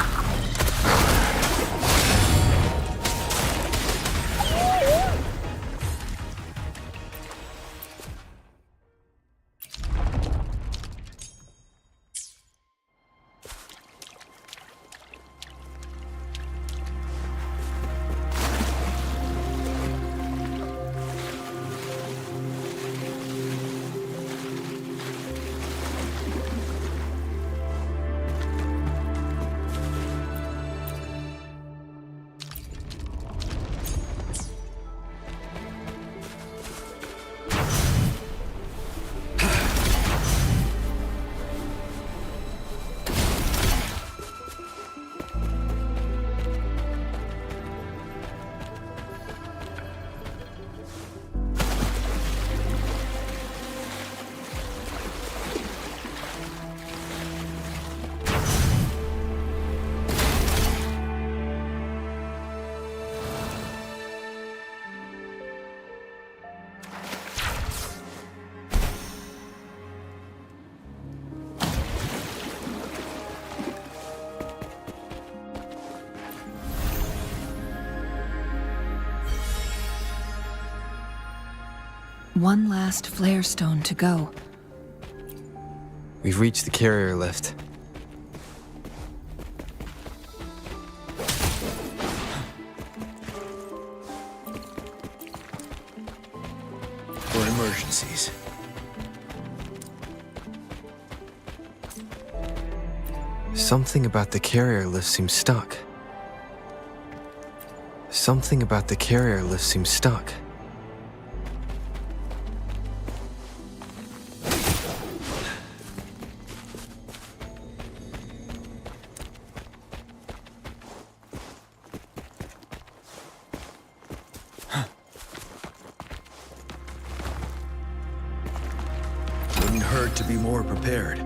One last flare stone to go. We've reached the carrier lift. For emergencies. Something about the carrier lift seems stuck. Something about the carrier lift seems stuck. to be more prepared.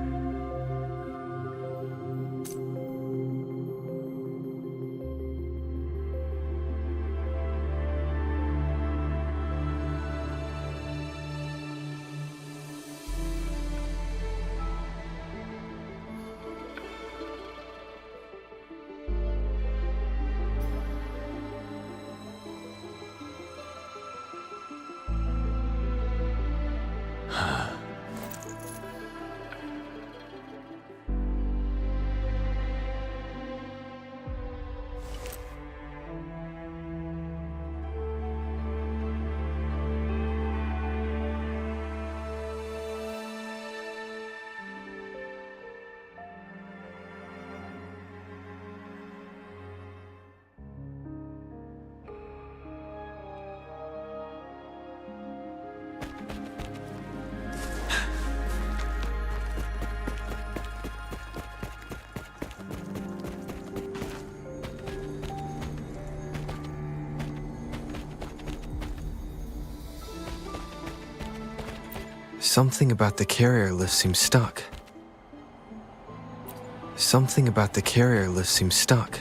Something about the carrier lift seems stuck. Something about the carrier lift seems stuck.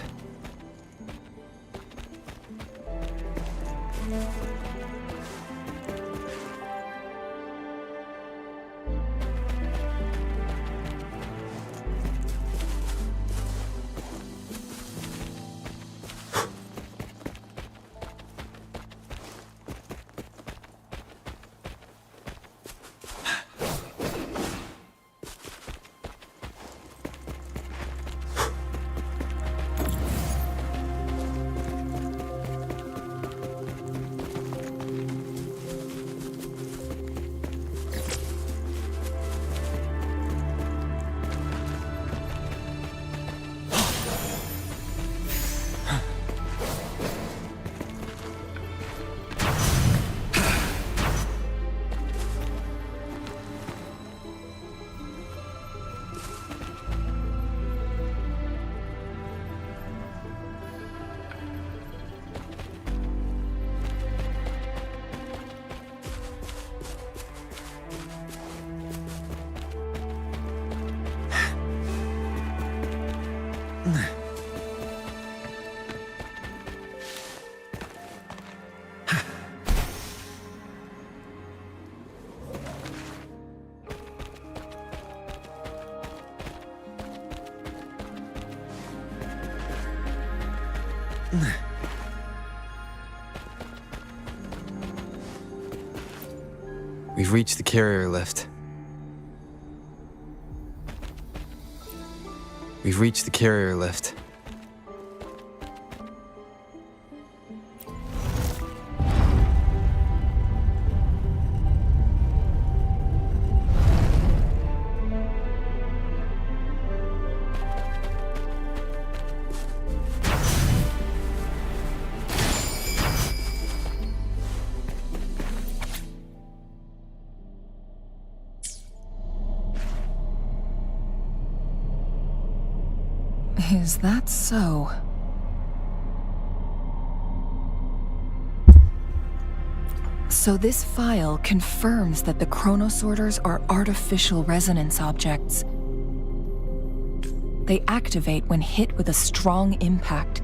We've reached the carrier lift. We've reached the carrier lift. Is that so? So this file confirms that the chronosorters are artificial resonance objects. They activate when hit with a strong impact,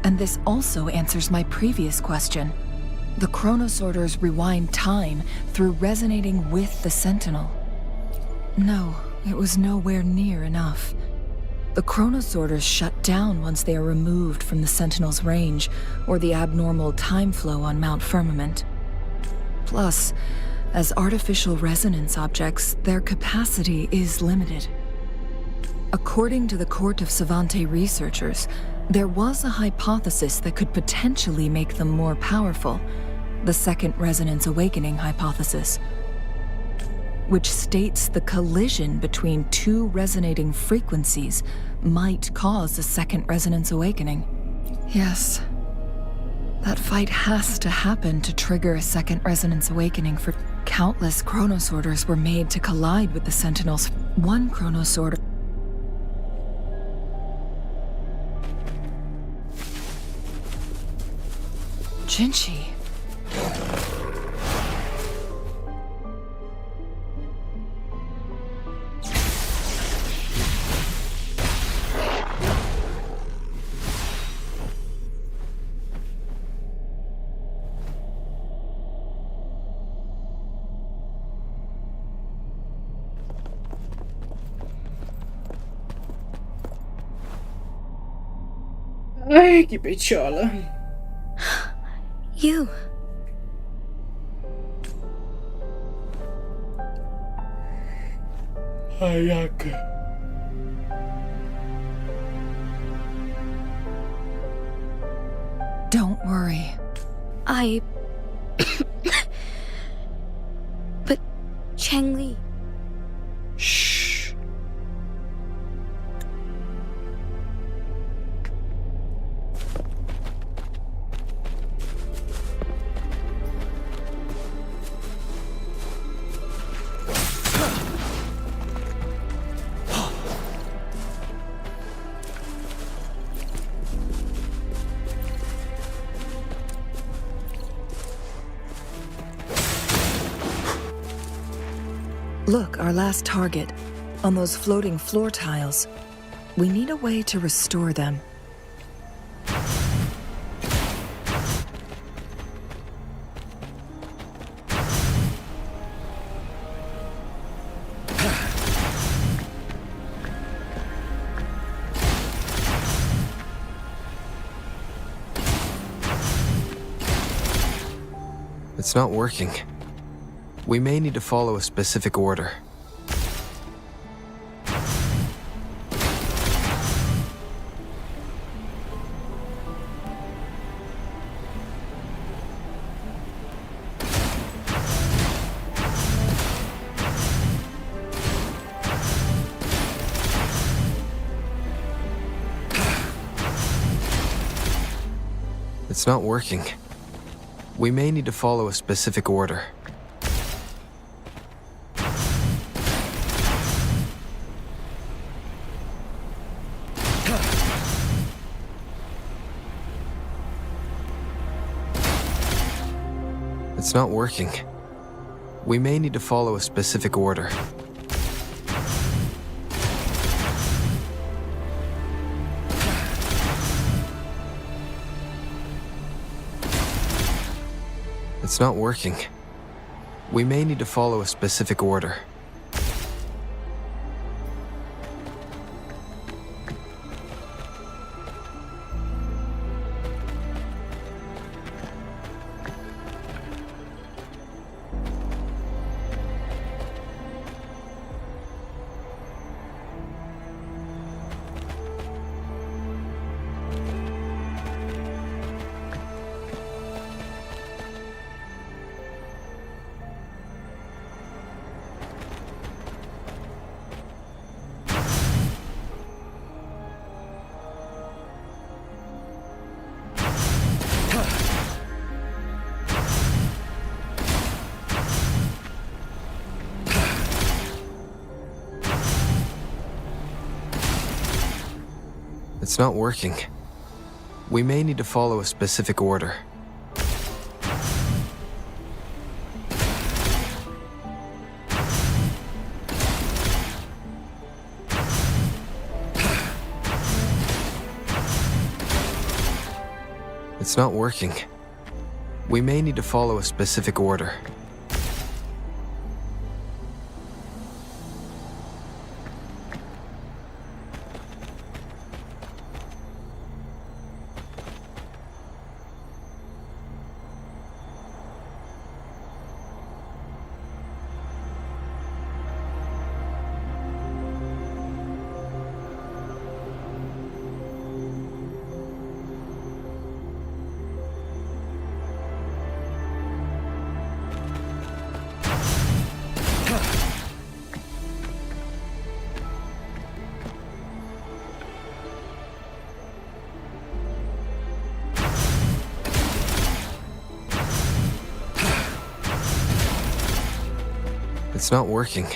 and this also answers my previous question. The chronosorters rewind time through resonating with the Sentinel. No, it was nowhere near enough. The chronosorters shut down once they are removed from the Sentinel's range, or the abnormal time flow on Mount Firmament. Plus, as artificial resonance objects, their capacity is limited. According to the Court of Savante researchers, there was a hypothesis that could potentially make them more powerful, the Second Resonance Awakening hypothesis, which states the collision between two resonating frequencies might cause a second resonance awakening. Yes. That fight has to happen to trigger a second resonance awakening, for countless chronosorters were made to collide with the Sentinels. One chronosorter... Jinchi. Ai, que pechola. You. Ayaka. Don't worry. But Cheng-Li. Shh. Look, our last target. On those floating floor tiles. We need a way to restore them. It's not working. We may need to follow a specific order. It's not working. We may need to follow a specific order. It's not working. We may need to follow a specific order. It's not working. We may need to follow a specific order. It's not working. We may need to follow a specific order. It's not working. We may need to follow a specific order. It's not working.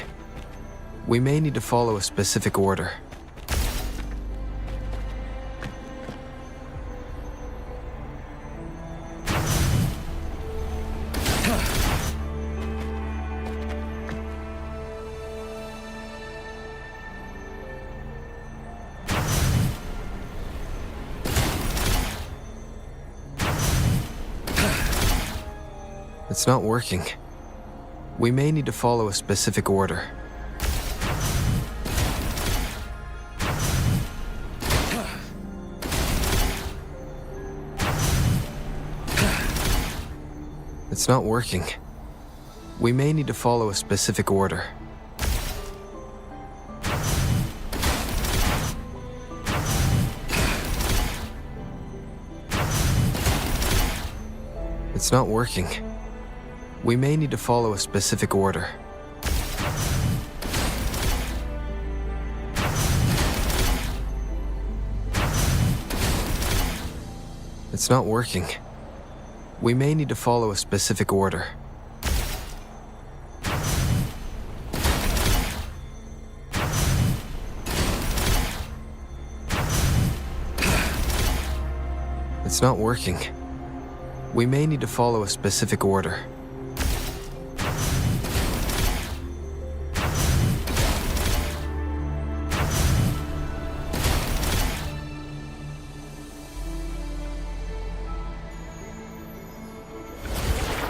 We may need to follow a specific order. It's not working. We may need to follow a specific order. It's not working. We may need to follow a specific order. It's not working. We may need to follow a specific order. It's not working. We may need to follow a specific order. It's not working. We may need to follow a specific order.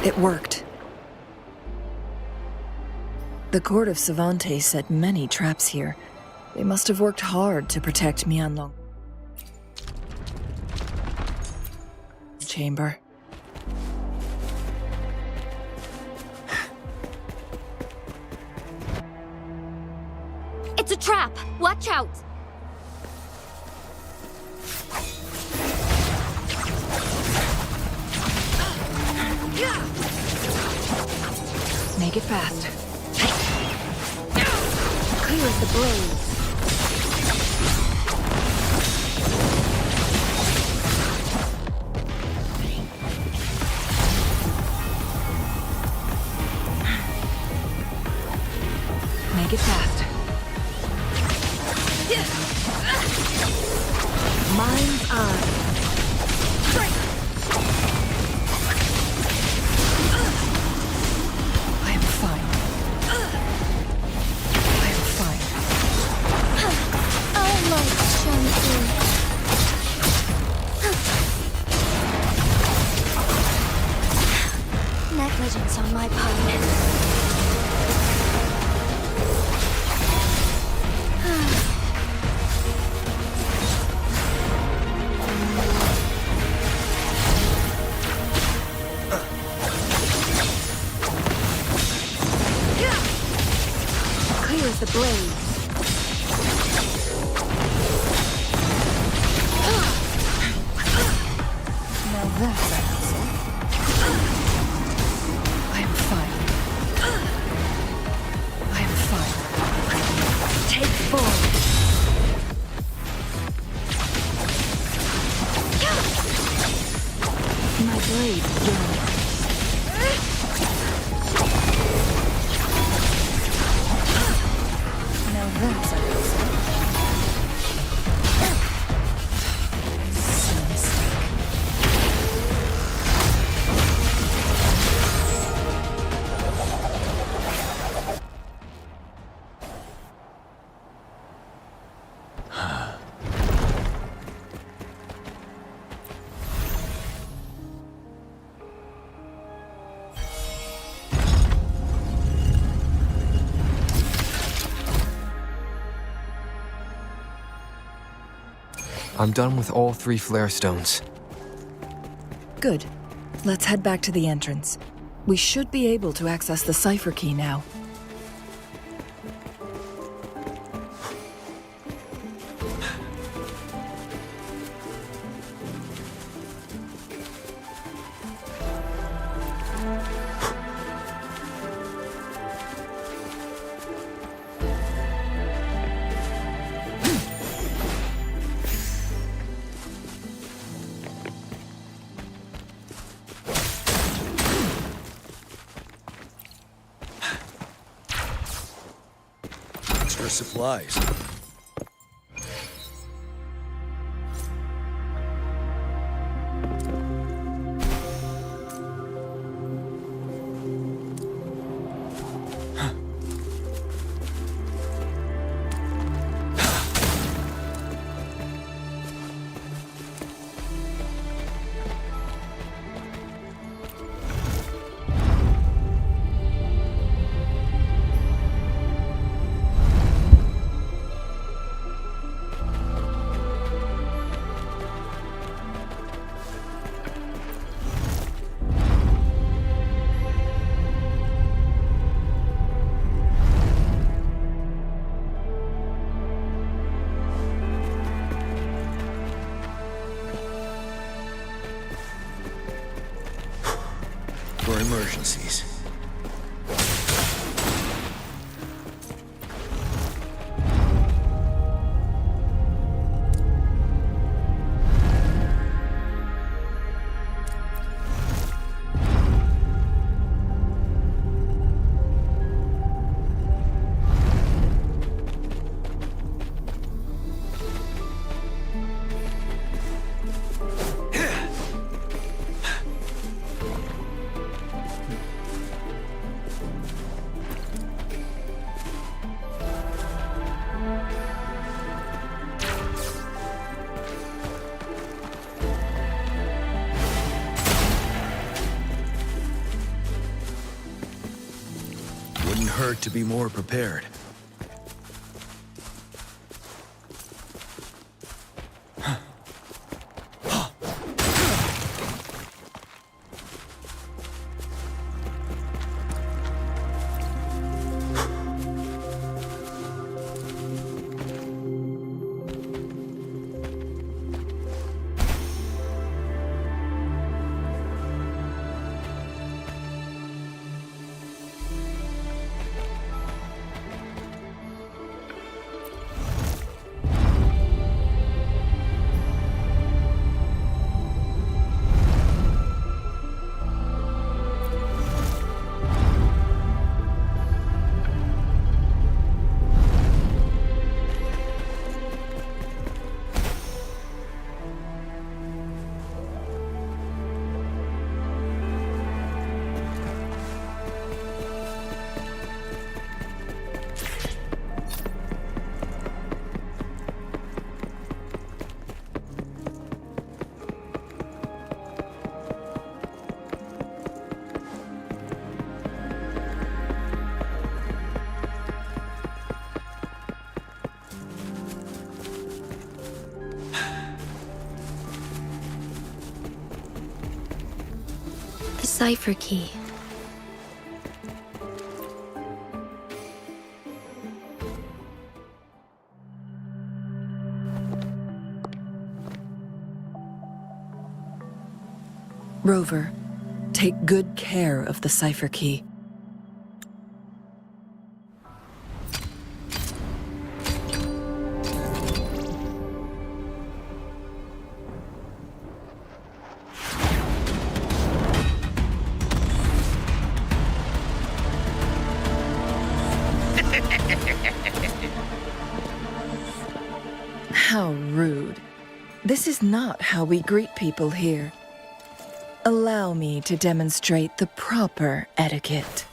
It worked. The court of Cervantes set many traps here. They must have worked hard to protect Mianlong. Chamber. It's a trap! Watch out! Make it fast. Clear as the blaze. Make it fast. Mind's eye. I am fine. I am fine. Almost shone through. Negligence on my part. Clear as the blaze. Now that's an answer. I am fine. I am fine. Take forward. My blade yearns. Now that's an answer. Silly mistake. I'm done with all 3 flare stones. Good. Let's head back to the entrance. We should be able to access the cipher key now. Extra supplies. for emergencies. Wouldn't hurt to be more prepared. Cipher key. Rover, take good care of the cipher key. How rude. This is not how we greet people here. Allow me to demonstrate the proper etiquette.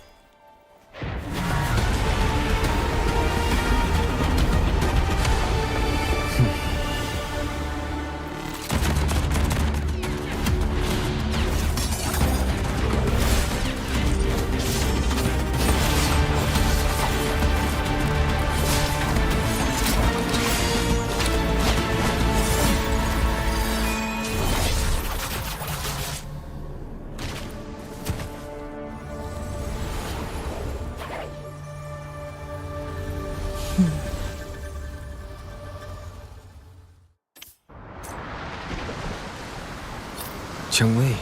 Cheng-Wei.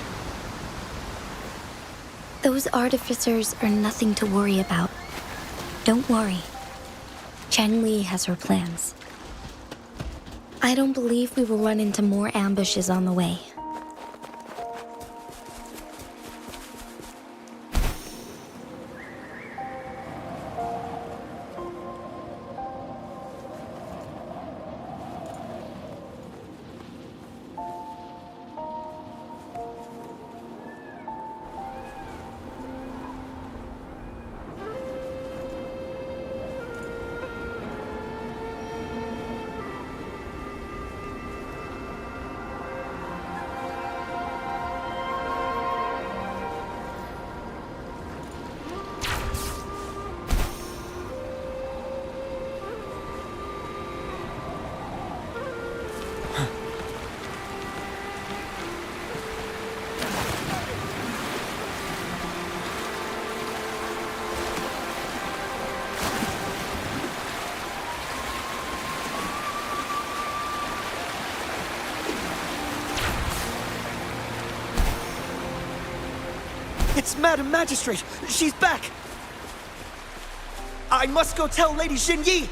Those artificers are nothing to worry about. Don't worry. Cheng Li has her plans. I don't believe we will run into more ambushes on the way. It's Madam Magistrate! She's back! I must go tell Lady Xinyi!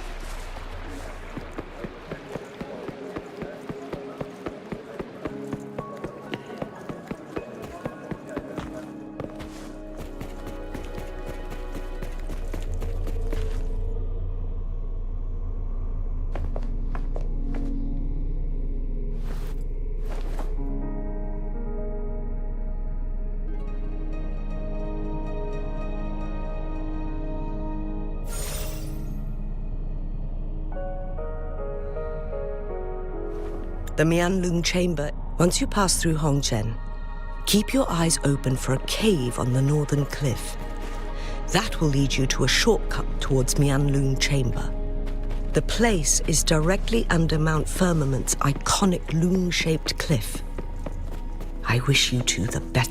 The Mianlun Chamber. Once you pass through Hongzhen, keep your eyes open for a cave on the northern cliff. That will lead you to a shortcut towards Mianlun Chamber. The place is directly under Mount Firmament's iconic loon-shaped cliff. I wish you two the best.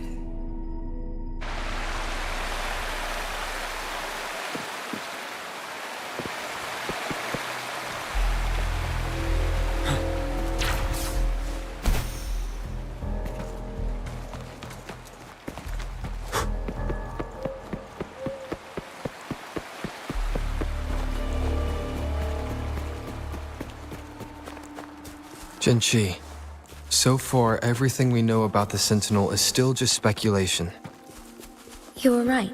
Jinchi, so far everything we know about the Sentinel is still just speculation. You were right.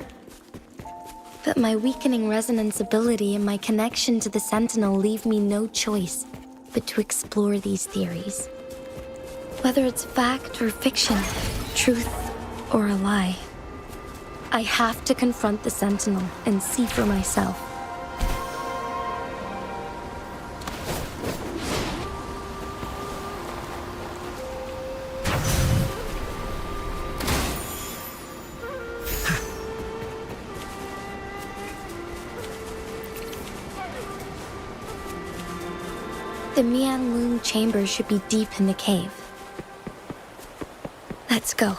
But my weakening resonance ability and my connection to the Sentinel leave me no choice but to explore these theories. Whether it's fact or fiction, truth or a lie, I have to confront the Sentinel and see for myself. The Mianlun chamber should be deep in the cave. Let's go.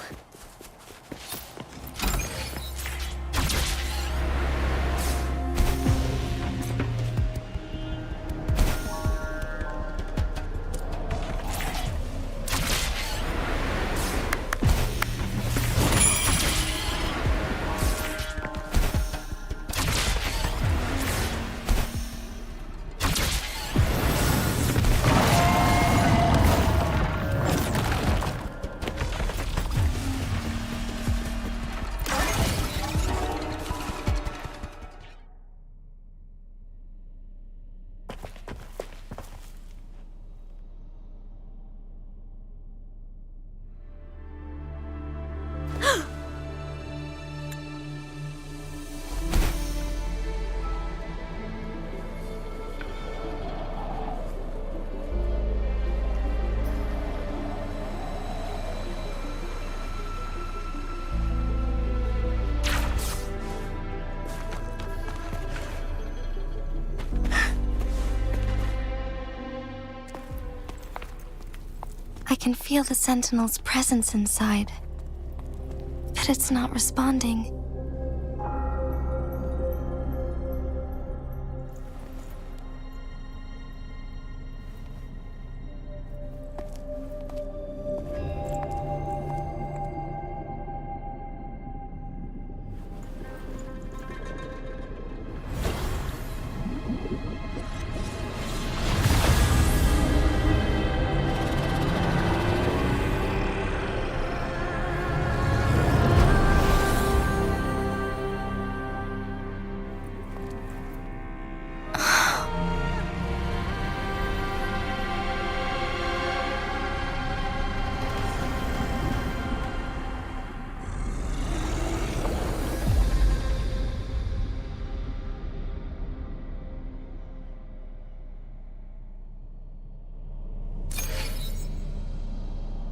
I can feel the Sentinel's presence inside, but it's not responding.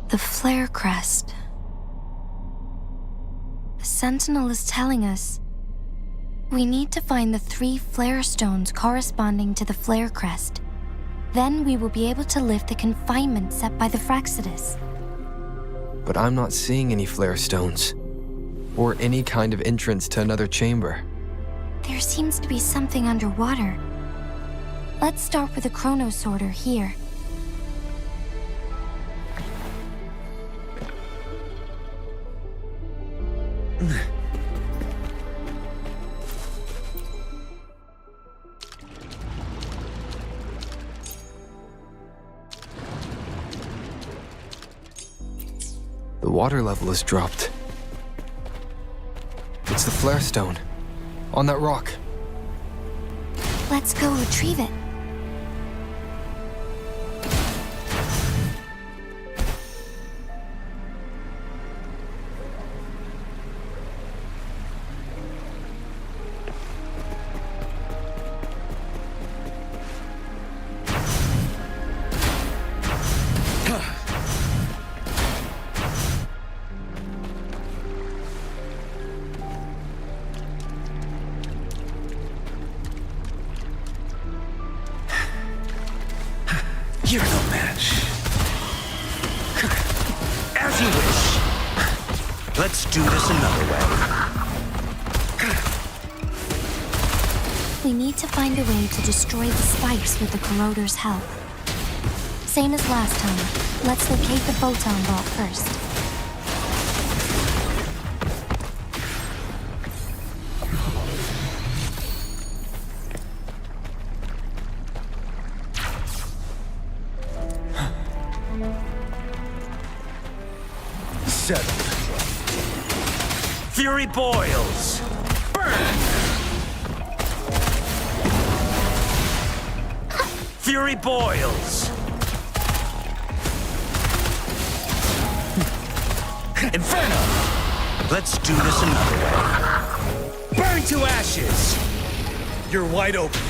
The flare crest. The Sentinel is telling us we need to find the 3 flare stones corresponding to the flare crest. Then we will be able to lift the confinement set by the Fraxidus. But I'm not seeing any flare stones, or any kind of entrance to another chamber. There seems to be something underwater. Let's start with a chrono sorter here. The water level has dropped. It's the flare stone. On that rock. Let's go retrieve it. You're no match. As you wish. Let's do this another way. We need to find a way to destroy the spikes with the corroder's help. Same as last time. Let's locate the photon vault first. Settled. Fury boils. Burn! Fury boils. Inferno! Let's do this another way. Burn to ashes! You're wide open.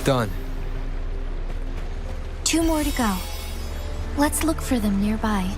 Done. 2 more to go. Let's look for them nearby.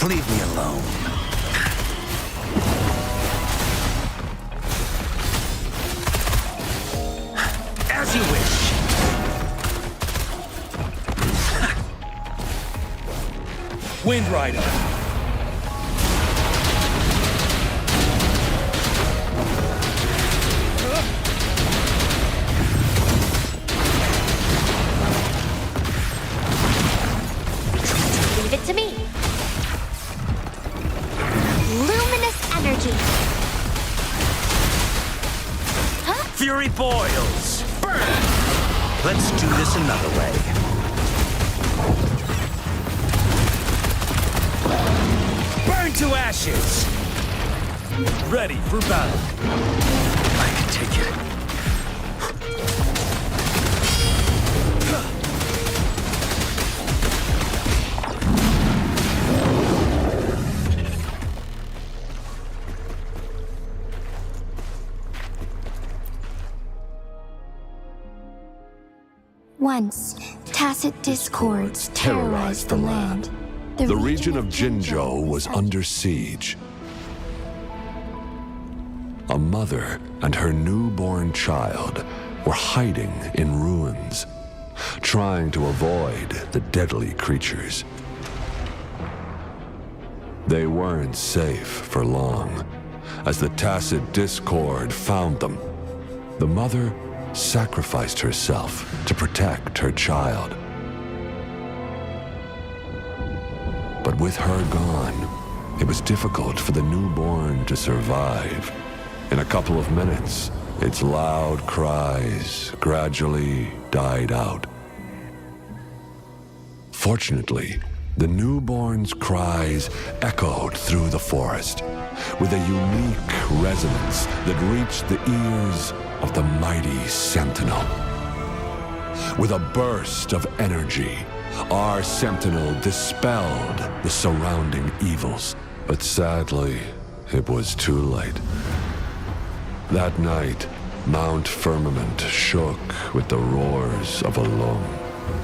Leave me alone. As you wish. Wind Rider. Leave it to me. Luminous energy. Huh? Fury boils. Burn! Let's do this another way. Burn to ashes! Ready for battle. I can take it. Once, tacit discords terrorized the land. The region of Jinzhou was under siege. A mother and her newborn child were hiding in ruins, trying to avoid the deadly creatures. They weren't safe for long, as the tacit discord found them. The mother sacrificed herself to protect her child. But with her gone, it was difficult for the newborn to survive. In a couple of minutes, its loud cries gradually died out. Fortunately, the newborn's cries echoed through the forest, with a unique resonance that reached the ears of the mighty Sentinel. With a burst of energy, our Sentinel dispelled the surrounding evils. But sadly, it was too late. That night, Mount Firmament shook with the roars of a loom,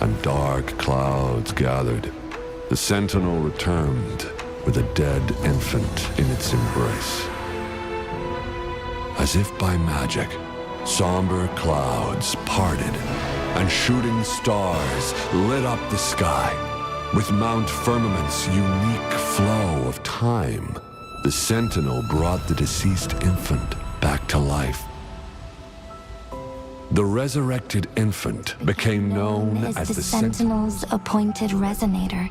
and dark clouds gathered. The Sentinel returned with a dead infant in its embrace. As if by magic, somber clouds parted, and shooting stars lit up the sky. With Mount Firmament's unique flow of time, the Sentinel brought the deceased infant back to life. The resurrected infant became known as the Sentinel's appointed resonator,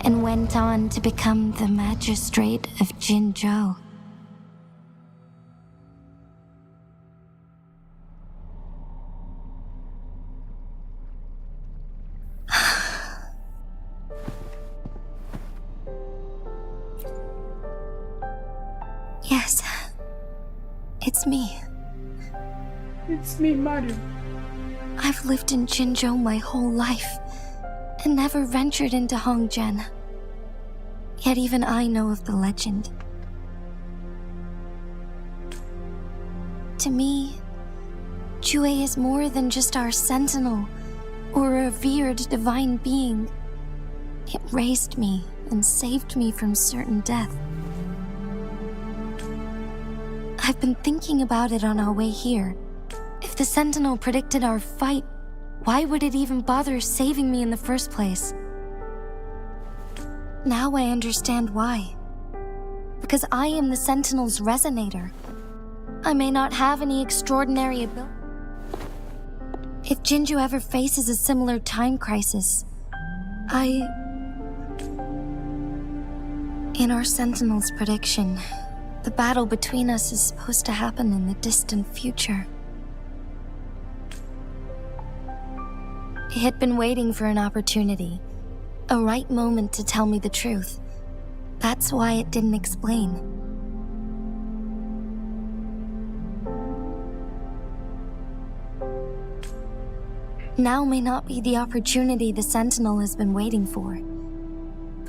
and went on to become the Magistrate of Jinzhou. Yes, it's me. It's me, Mario. I've lived in Jinzhou my whole life, and never ventured into Hongzhen. Yet even I know of the legend. To me, Jue is more than just our sentinel, or a revered divine being. It raised me and saved me from certain death. I've been thinking about it on our way here. If the Sentinel predicted our fight, why would it even bother saving me in the first place? Now I understand why. Because I am the Sentinel's resonator. I may not have any extraordinary ability. If Jinzhou ever faces a similar time crisis, In our Sentinel's prediction, the battle between us is supposed to happen in the distant future. He had been waiting for an opportunity, a right moment to tell me the truth. That's why it didn't explain. Now may not be the opportunity the Sentinel has been waiting for,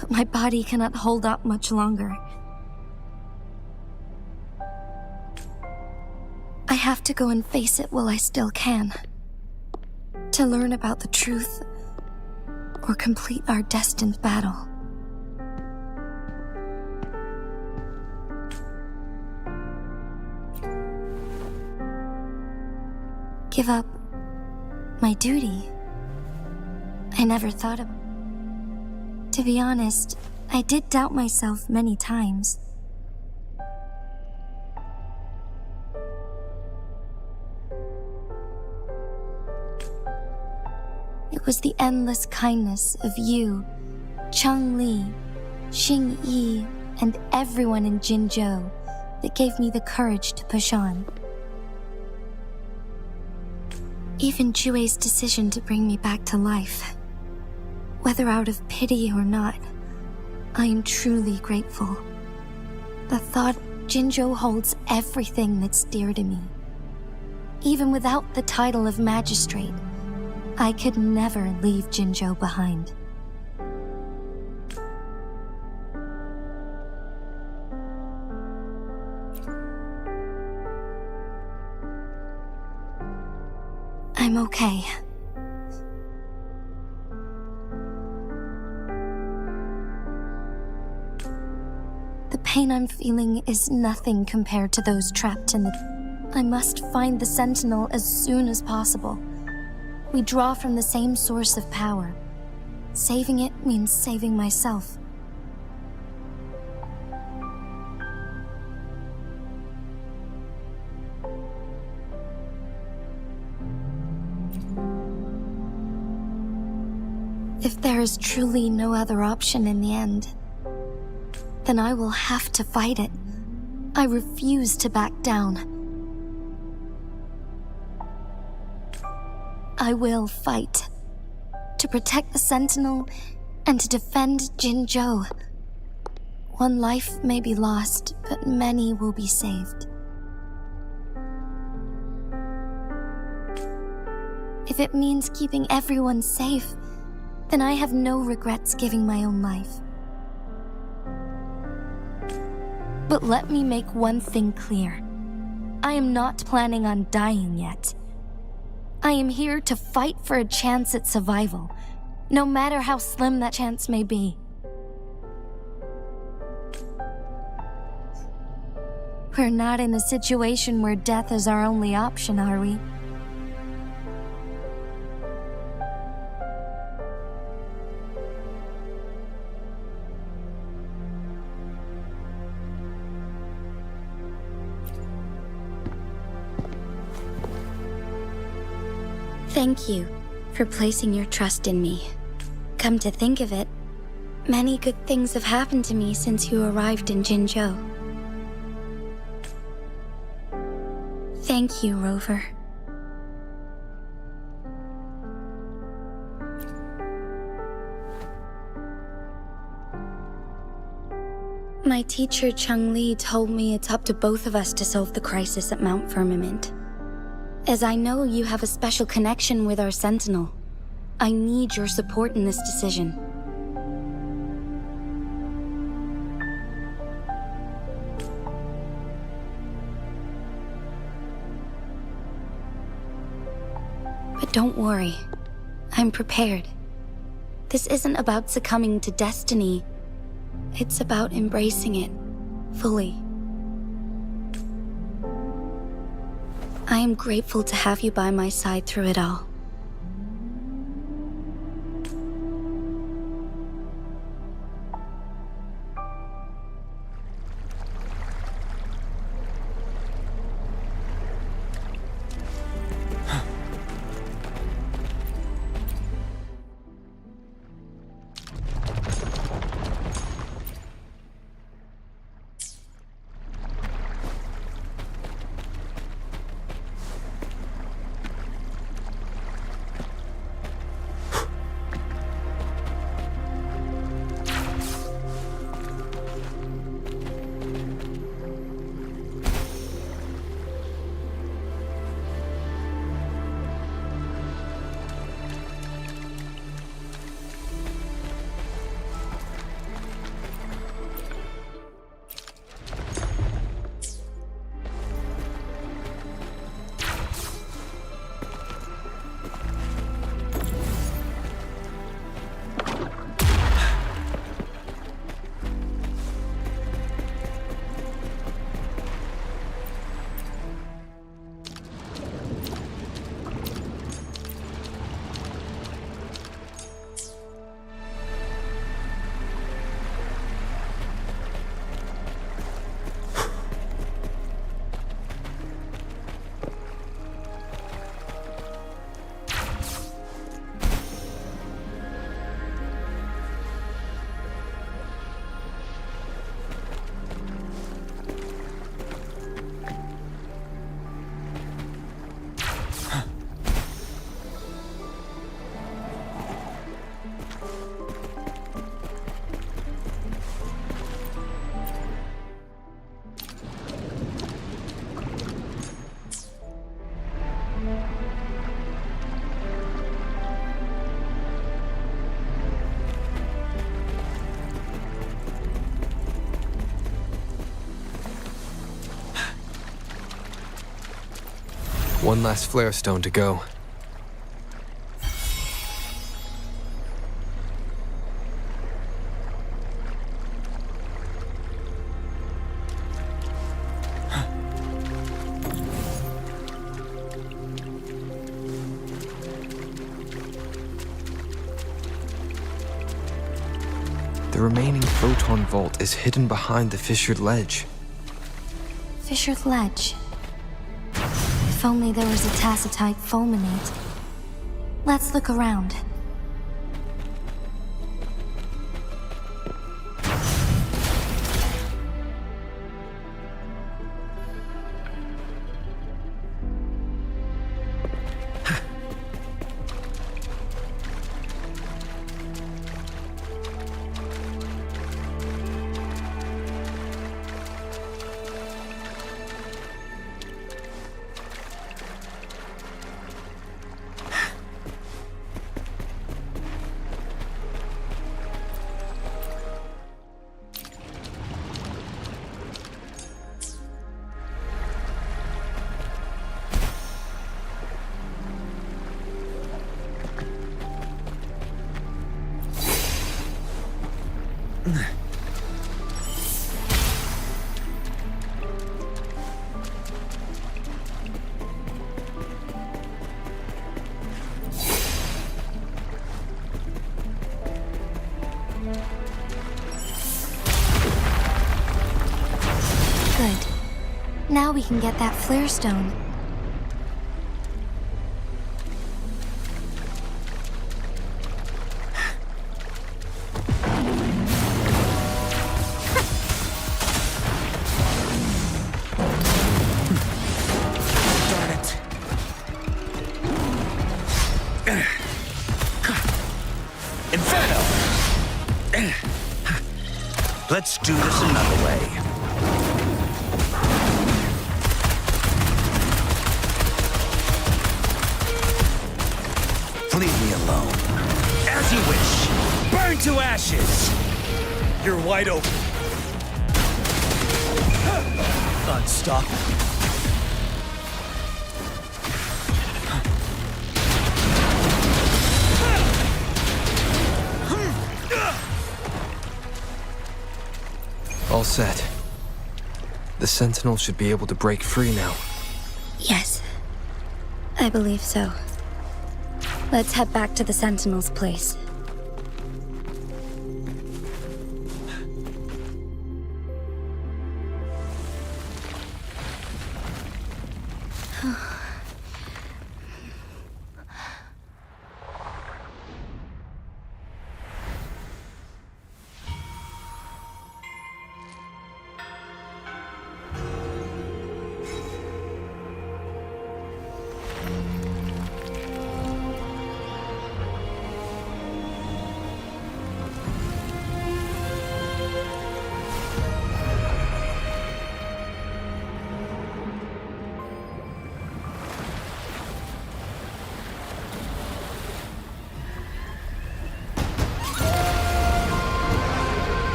but my body cannot hold up much longer. I have to go and face it while I still can. To learn about the truth, or complete our destined battle. Give up my duty? I never thought of it. To be honest, I did doubt myself many times. It was the endless kindness of you, Cheng Li, Xing Yi, and everyone in Jinzhou that gave me the courage to push on. Even Jue's decision to bring me back to life, whether out of pity or not, I am truly grateful. The thought Jinzhou holds everything that's dear to me. Even without the title of magistrate, I could never leave Jinzhou behind. I'm okay. The pain I'm feeling is nothing compared to those trapped in the... I must find the Sentinel as soon as possible. We draw from the same source of power. Saving it means saving myself. If there is truly no other option in the end, then I will have to fight it. I refuse to back down. I will fight. To protect the Sentinel and to defend Jinzhou. One life may be lost, but many will be saved. If it means keeping everyone safe, then I have no regrets giving my own life. But let me make one thing clear. I am not planning on dying yet. I am here to fight for a chance at survival, no matter how slim that chance may be. We're not in a situation where death is our only option, are we? Thank you for placing your trust in me. Come to think of it, many good things have happened to me since you arrived in Jinzhou. Thank you, Rover. My teacher Chung Li told me it's up to both of us to solve the crisis at Mount Firmament. As I know you have a special connection with our Sentinel, I need your support in this decision. But don't worry, I'm prepared. This isn't about succumbing to destiny. It's about embracing it fully. I am grateful to have you by my side through it all. One last flare stone to go. The remaining photon vault is hidden behind the fissured ledge. Fissured ledge. If only there was a tacitite fulminate. Let's look around. Now we can get that flare stone. Let's do this another way. Leave me alone. As you wish. Burn to ashes! You're wide open. Unstoppable. All set. The Sentinel should be able to break free now. Yes, I believe so. Let's head back to the Sentinel's place.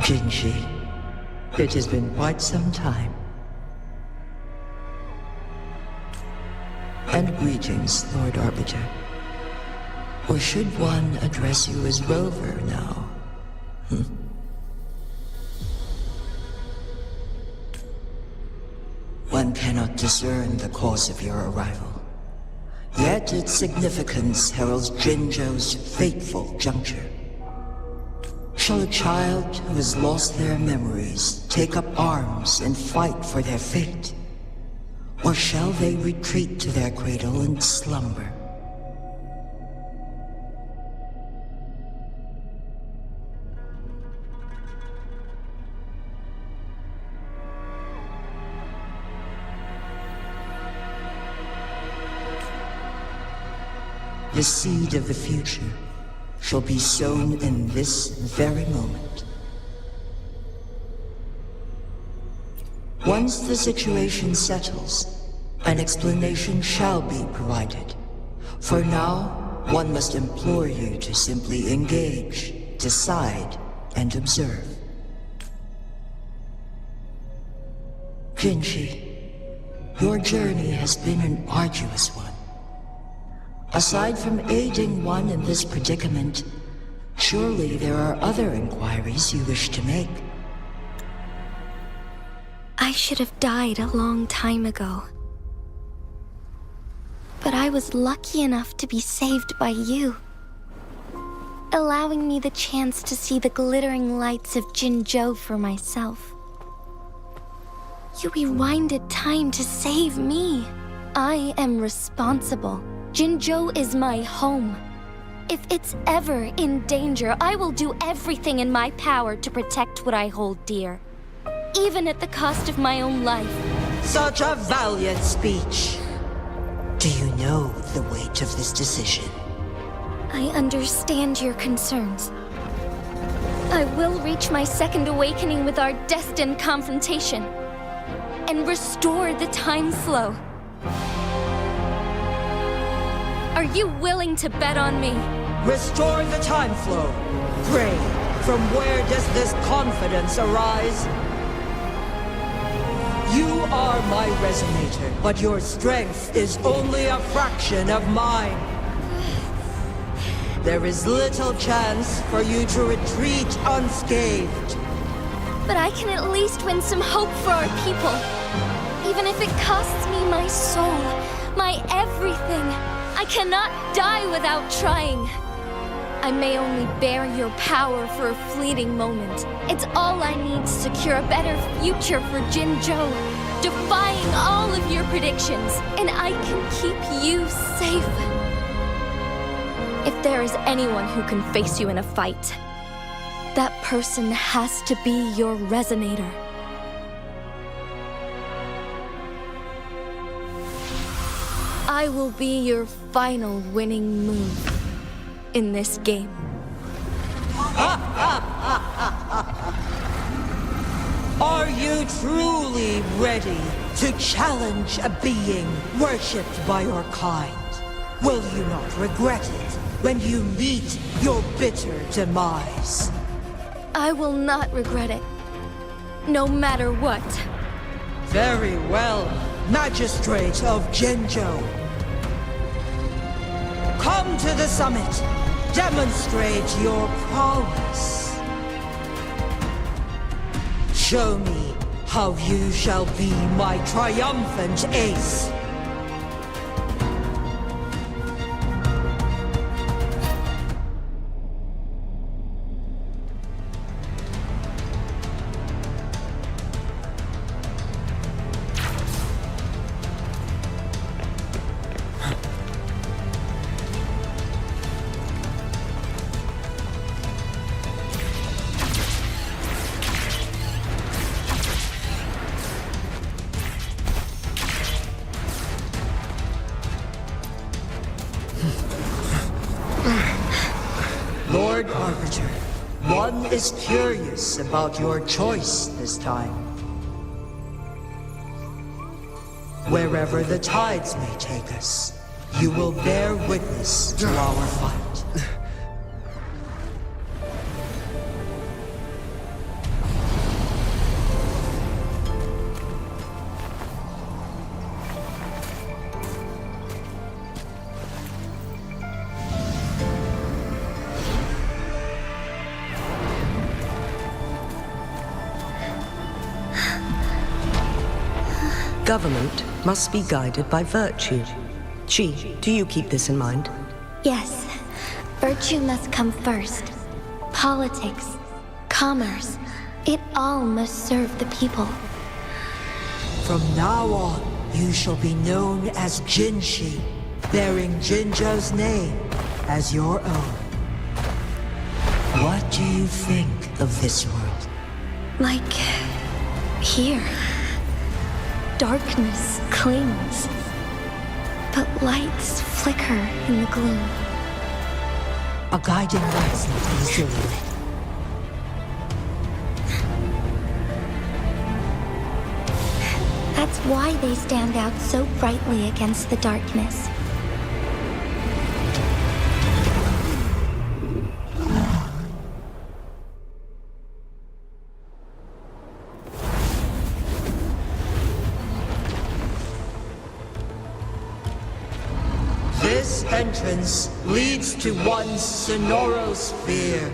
Jinji, it has been quite some time. And greetings, Lord Arbiter. Or should one address you as Rover now? One cannot discern the cause of your arrival. Yet its significance heralds Jinzhou's fateful juncture. Shall a child who has lost their memories take up arms and fight for their fate? Or shall they retreat to their cradle and slumber? The seed of the future shall be sown in this very moment. Once the situation settles, an explanation shall be provided. For now, one must implore you to simply engage, decide, and observe. Jinji, your journey has been an arduous one. Aside from aiding one in this predicament, surely there are other inquiries you wish to make. I should have died a long time ago. But I was lucky enough to be saved by you, allowing me the chance to see the glittering lights of Jinzhou for myself. You rewinded time to save me. I am responsible. Jinzhou is my home. If it's ever in danger, I will do everything in my power to protect what I hold dear, even at the cost of my own life. Such a valiant speech. Do you know the weight of this decision? I understand your concerns. I will reach my second awakening with our destined confrontation and restore the time flow. Are you willing to bet on me? restore the time flow. Pray, from where does this confidence arise? You are my resonator, but your strength is only a fraction of mine. There is little chance for you to retreat unscathed. But I can at least win some hope for our people. Even if it costs me my soul, my everything, I cannot die without trying. I may only bear your power for a fleeting moment. It's all I need to secure a better future for Jinzhou, defying all of your predictions, and I can keep you safe. If there is anyone who can face you in a fight, that person has to be your resonator. I will be your final winning move in this game. Are you truly ready to challenge a being worshipped by your kind? Will you not regret it when you meet your bitter demise? I will not regret it, no matter what. Very well, Magistrate of Jinzhou. Come to the summit. Demonstrate your prowess. Show me how you shall be my triumphant ace. Lord Arbiter, one is curious about your choice this time. Wherever the tides may take us, you will bear witness to our fight. Government must be guided by virtue. Chi, do you keep this in mind? Yes, virtue must come first. Politics, commerce, it all must serve the people. From now on, you shall be known as Jinshi, bearing Jinzhou's name as your own. What do you think of this world? Like here. Darkness clings, but lights flicker in the gloom. A guiding light's not easily lit. That's why they stand out so brightly against the darkness. This entrance leads to one's sonorosphere.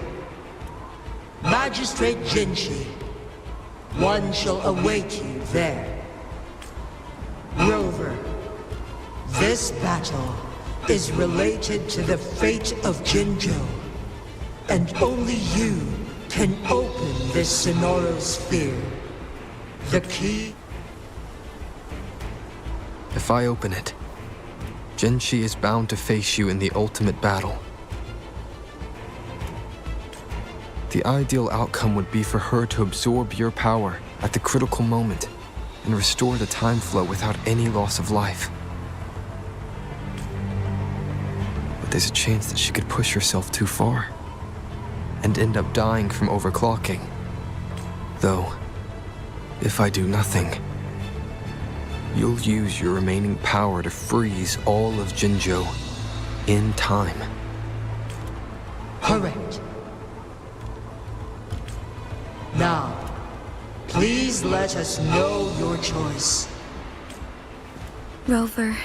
Magistrate Jinshi, one shall await you there. Rover, this battle is related to the fate of Jinzhou, and only you can open this sonorosphere. The key... If I open it, Jinshi is bound to face you in the ultimate battle. The ideal outcome would be for her to absorb your power at the critical moment and restore the time flow without any loss of life. But there's a chance that she could push herself too far and end up dying from overclocking. Though, if I do nothing, you'll use your remaining power to freeze all of Jinzhou in time. Correct. Now, please let us know your choice. Rover.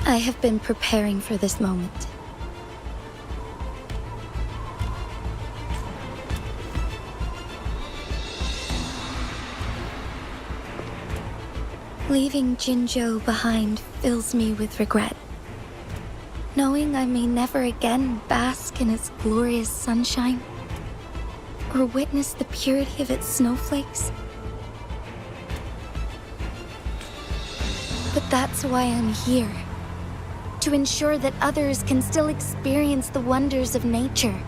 I have been preparing for this moment. Leaving Jinzhou behind fills me with regret. Knowing I may never again bask in its glorious sunshine, or witness the purity of its snowflakes. But that's why I'm here. To ensure that others can still experience the wonders of nature.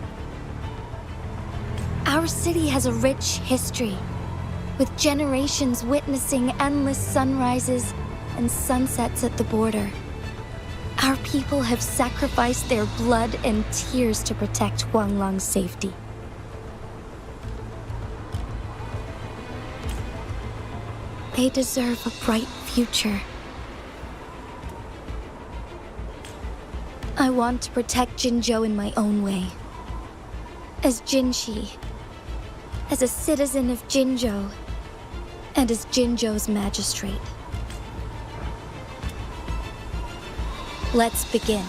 Our city has a rich history, with generations witnessing endless sunrises and sunsets at the border. Our people have sacrificed their blood and tears to protect Huanglang's safety. They deserve a bright future. I want to protect Jinzhou in my own way. As Jinshi, as a citizen of Jinzhou, and as Jinzhou's magistrate. Let's begin.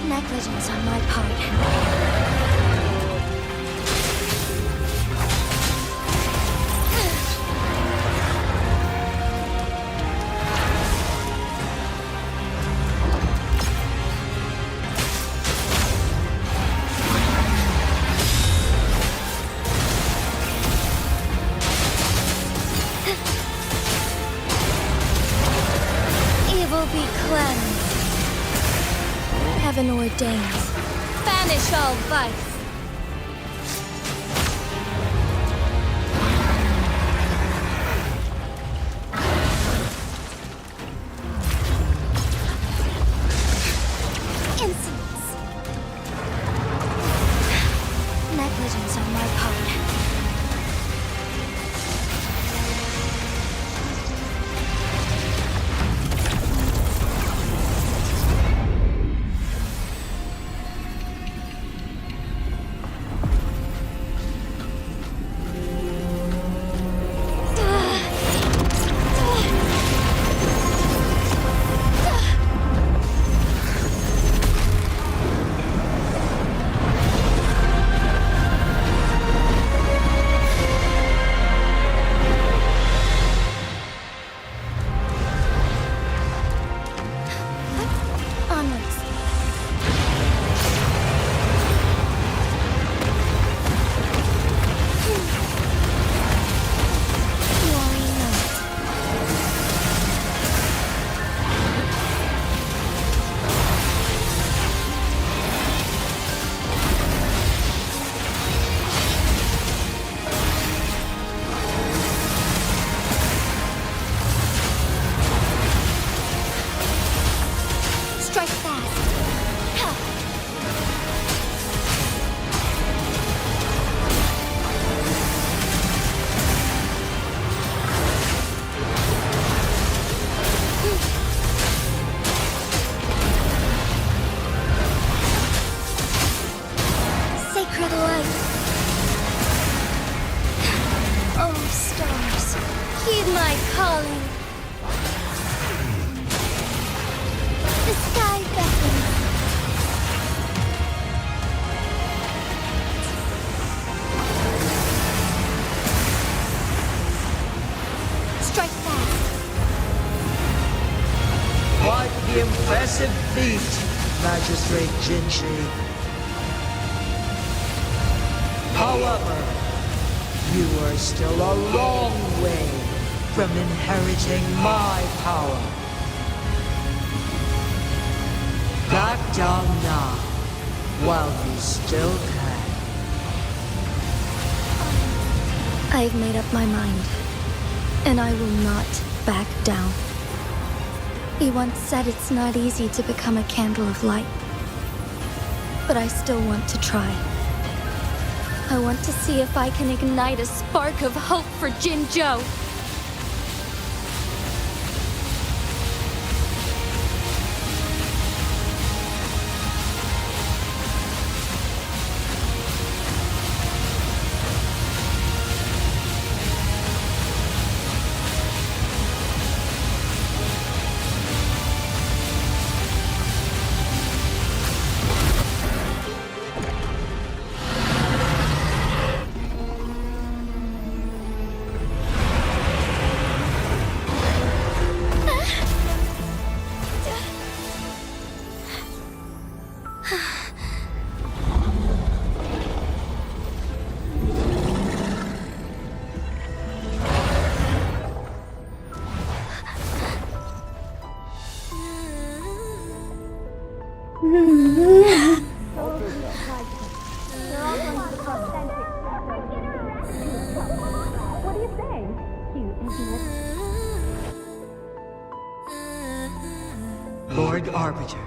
Negligence on my part. Evil be cleansed. Heaven ordains. Banish all vice. Insolence. Negligence on my part. Strike fast. Sacred light. Heed my calling. The sky beckons. Strike fast. Quite the impressive feat, Magistrate Jinshi. However, you are still a long way from inheriting my power. Back down now, while you still can. I've made up my mind, and I will not back down. He once said it's not easy to become a candle of light, but I still want to try. I want to see if I can ignite a spark of hope for Jinzhou. Lord Arbiter.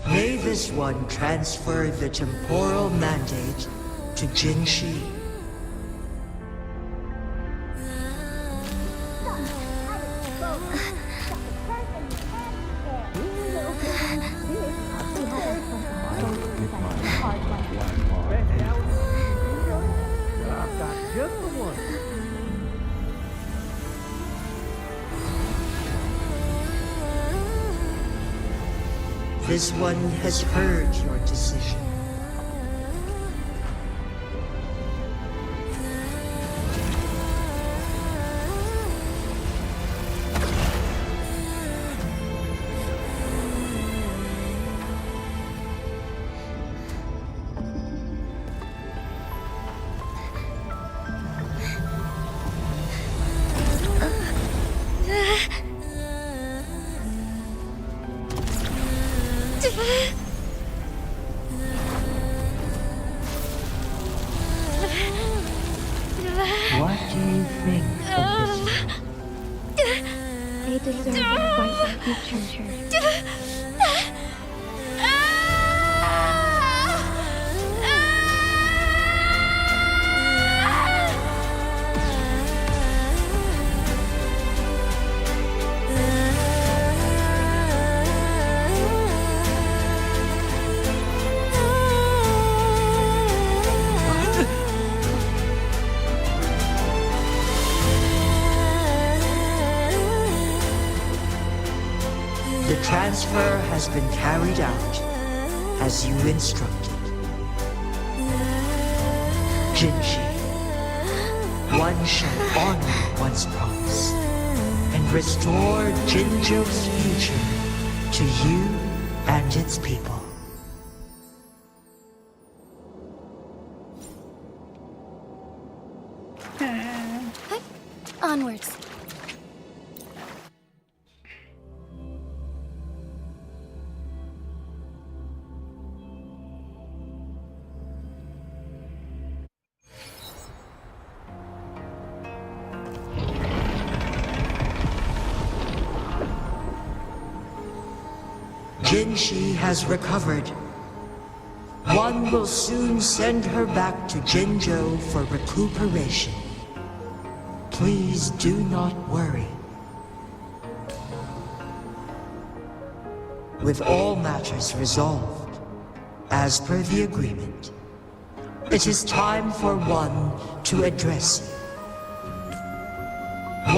May this one transfer the temporal mandate to Jinshi. This one has heard your decision. What do you think of this? They deserve a bright future. The transfer has been carried out as you instructed. Jinshi, one shall honor one's promise and restore Jinzhou's future to you and its people. Onwards. Jinshi has recovered. One will soon send her back to Jinzhou for recuperation. Please do not worry. With all matters resolved, as per the agreement, it is time for one to address you.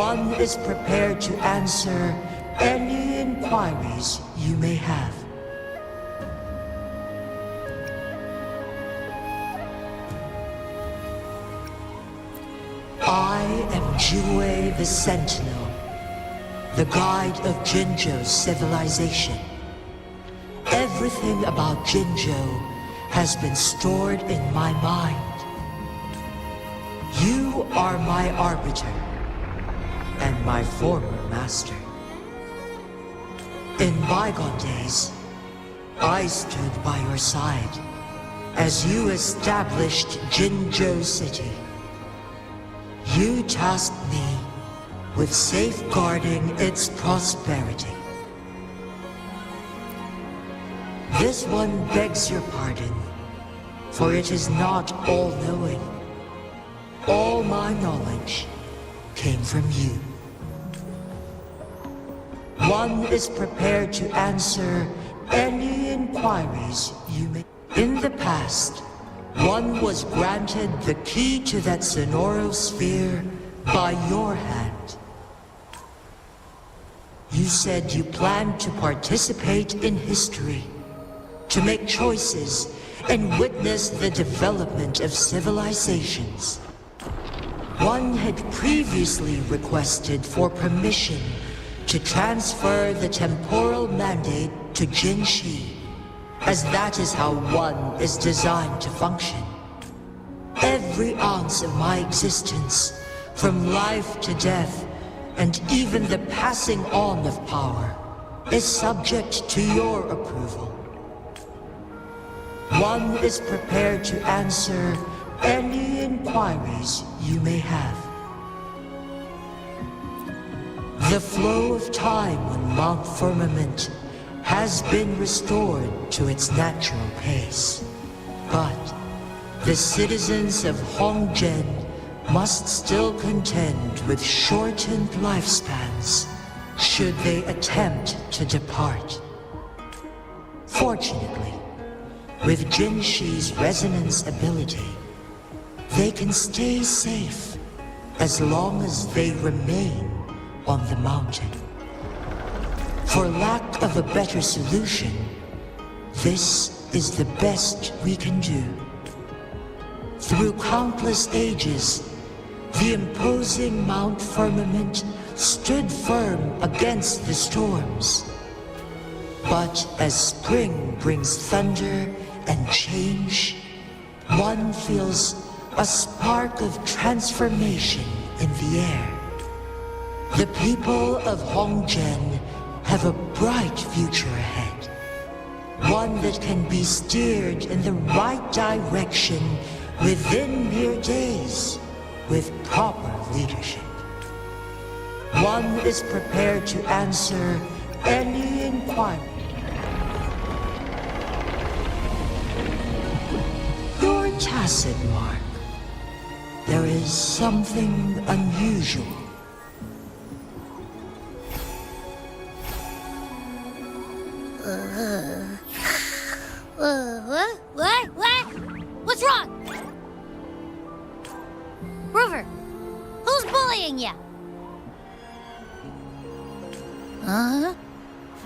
One is prepared to answer any inquiries you may have. I am Jue the Sentinel, the guide of Jinzhou's civilization. Everything about Jinzhou has been stored in my mind. You are my arbiter, and my former master. In bygone days, I stood by your side as you established Jinzhou City. You tasked me with safeguarding its prosperity. This one begs your pardon, for it is not all-knowing. All my knowledge came from you. One is prepared to answer any inquiries you may. In the past, one was granted the key to that Sonoro sphere by your hand. You said you planned to participate in history, to make choices and witness the development of civilizations. One had previously requested for permission to transfer the temporal mandate to Jinshi, as that is how one is designed to function. Every ounce of my existence, from life to death, and even the passing on of power, is subject to your approval. One is prepared to answer any inquiries you may have. The flow of time on Mount Firmament has been restored to its natural pace. But the citizens of Hongzhen must still contend with shortened lifespans should they attempt to depart. Fortunately, with Jinshi's resonance ability, they can stay safe as long as they remain on the mountain. For lack of a better solution, this is the best we can do. Through countless ages, the imposing Mount Firmament stood firm against the storms. But as spring brings thunder and change, one feels a spark of transformation in the air. The people of Hongzhen have a bright future ahead. One that can be steered in the right direction within mere days with proper leadership. One is prepared to answer any inquiry. Your tacit mark. There is something unusual. What? What's wrong? Rover, who's bullying you? Huh?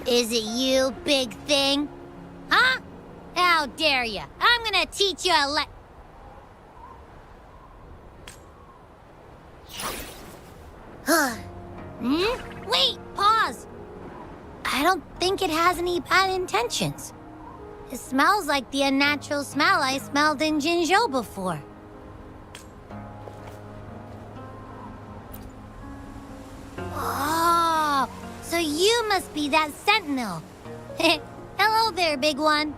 Is it you, big thing? Huh? How dare you? I'm gonna teach you a Wait, pause. I don't think it has any bad intentions. It smells like the unnatural smell I smelled in Jinzhou before. Oh, so you must be that sentinel. Hello there, big one.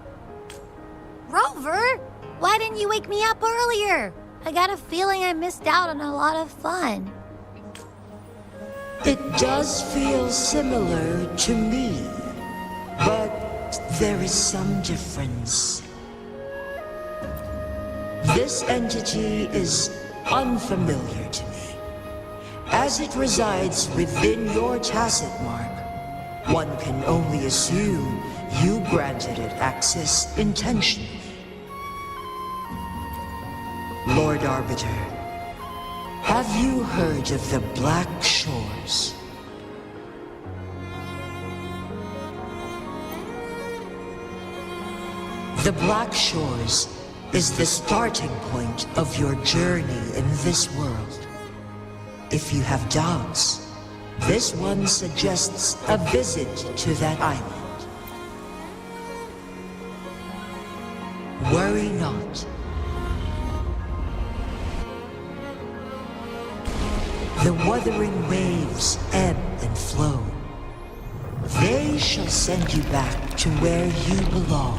Rover, why didn't you wake me up earlier? I got a feeling I missed out on a lot of fun. It does feel similar to me, but there is some difference. This entity is unfamiliar to me. As it resides within your tacit mark, one can only assume you granted it access intentionally. Lord Arbiter, Have you heard of the Black Shores? The Black Shores is the starting point of your journey in this world. If you have doubts, this one suggests a visit to that island. Worry not. The Wuthenring waves ebb and flow. They shall send you back to where you belong.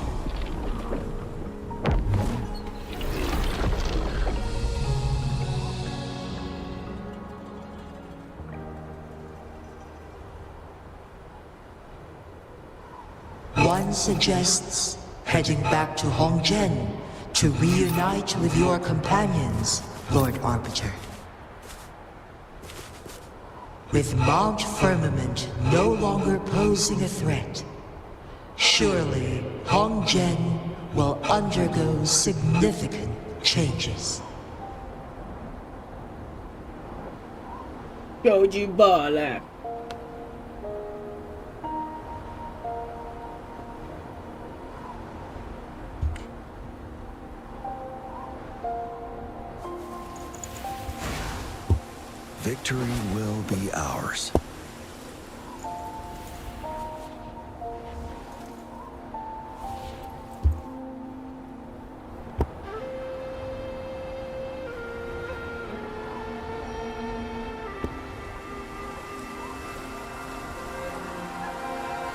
One suggests heading back to Hongzhen to reunite with your companions, Lord Arbiter. With Mount Firmament no longer posing a threat, surely Hongzhen will undergo significant changes. Goji Bala. Victory will be ours.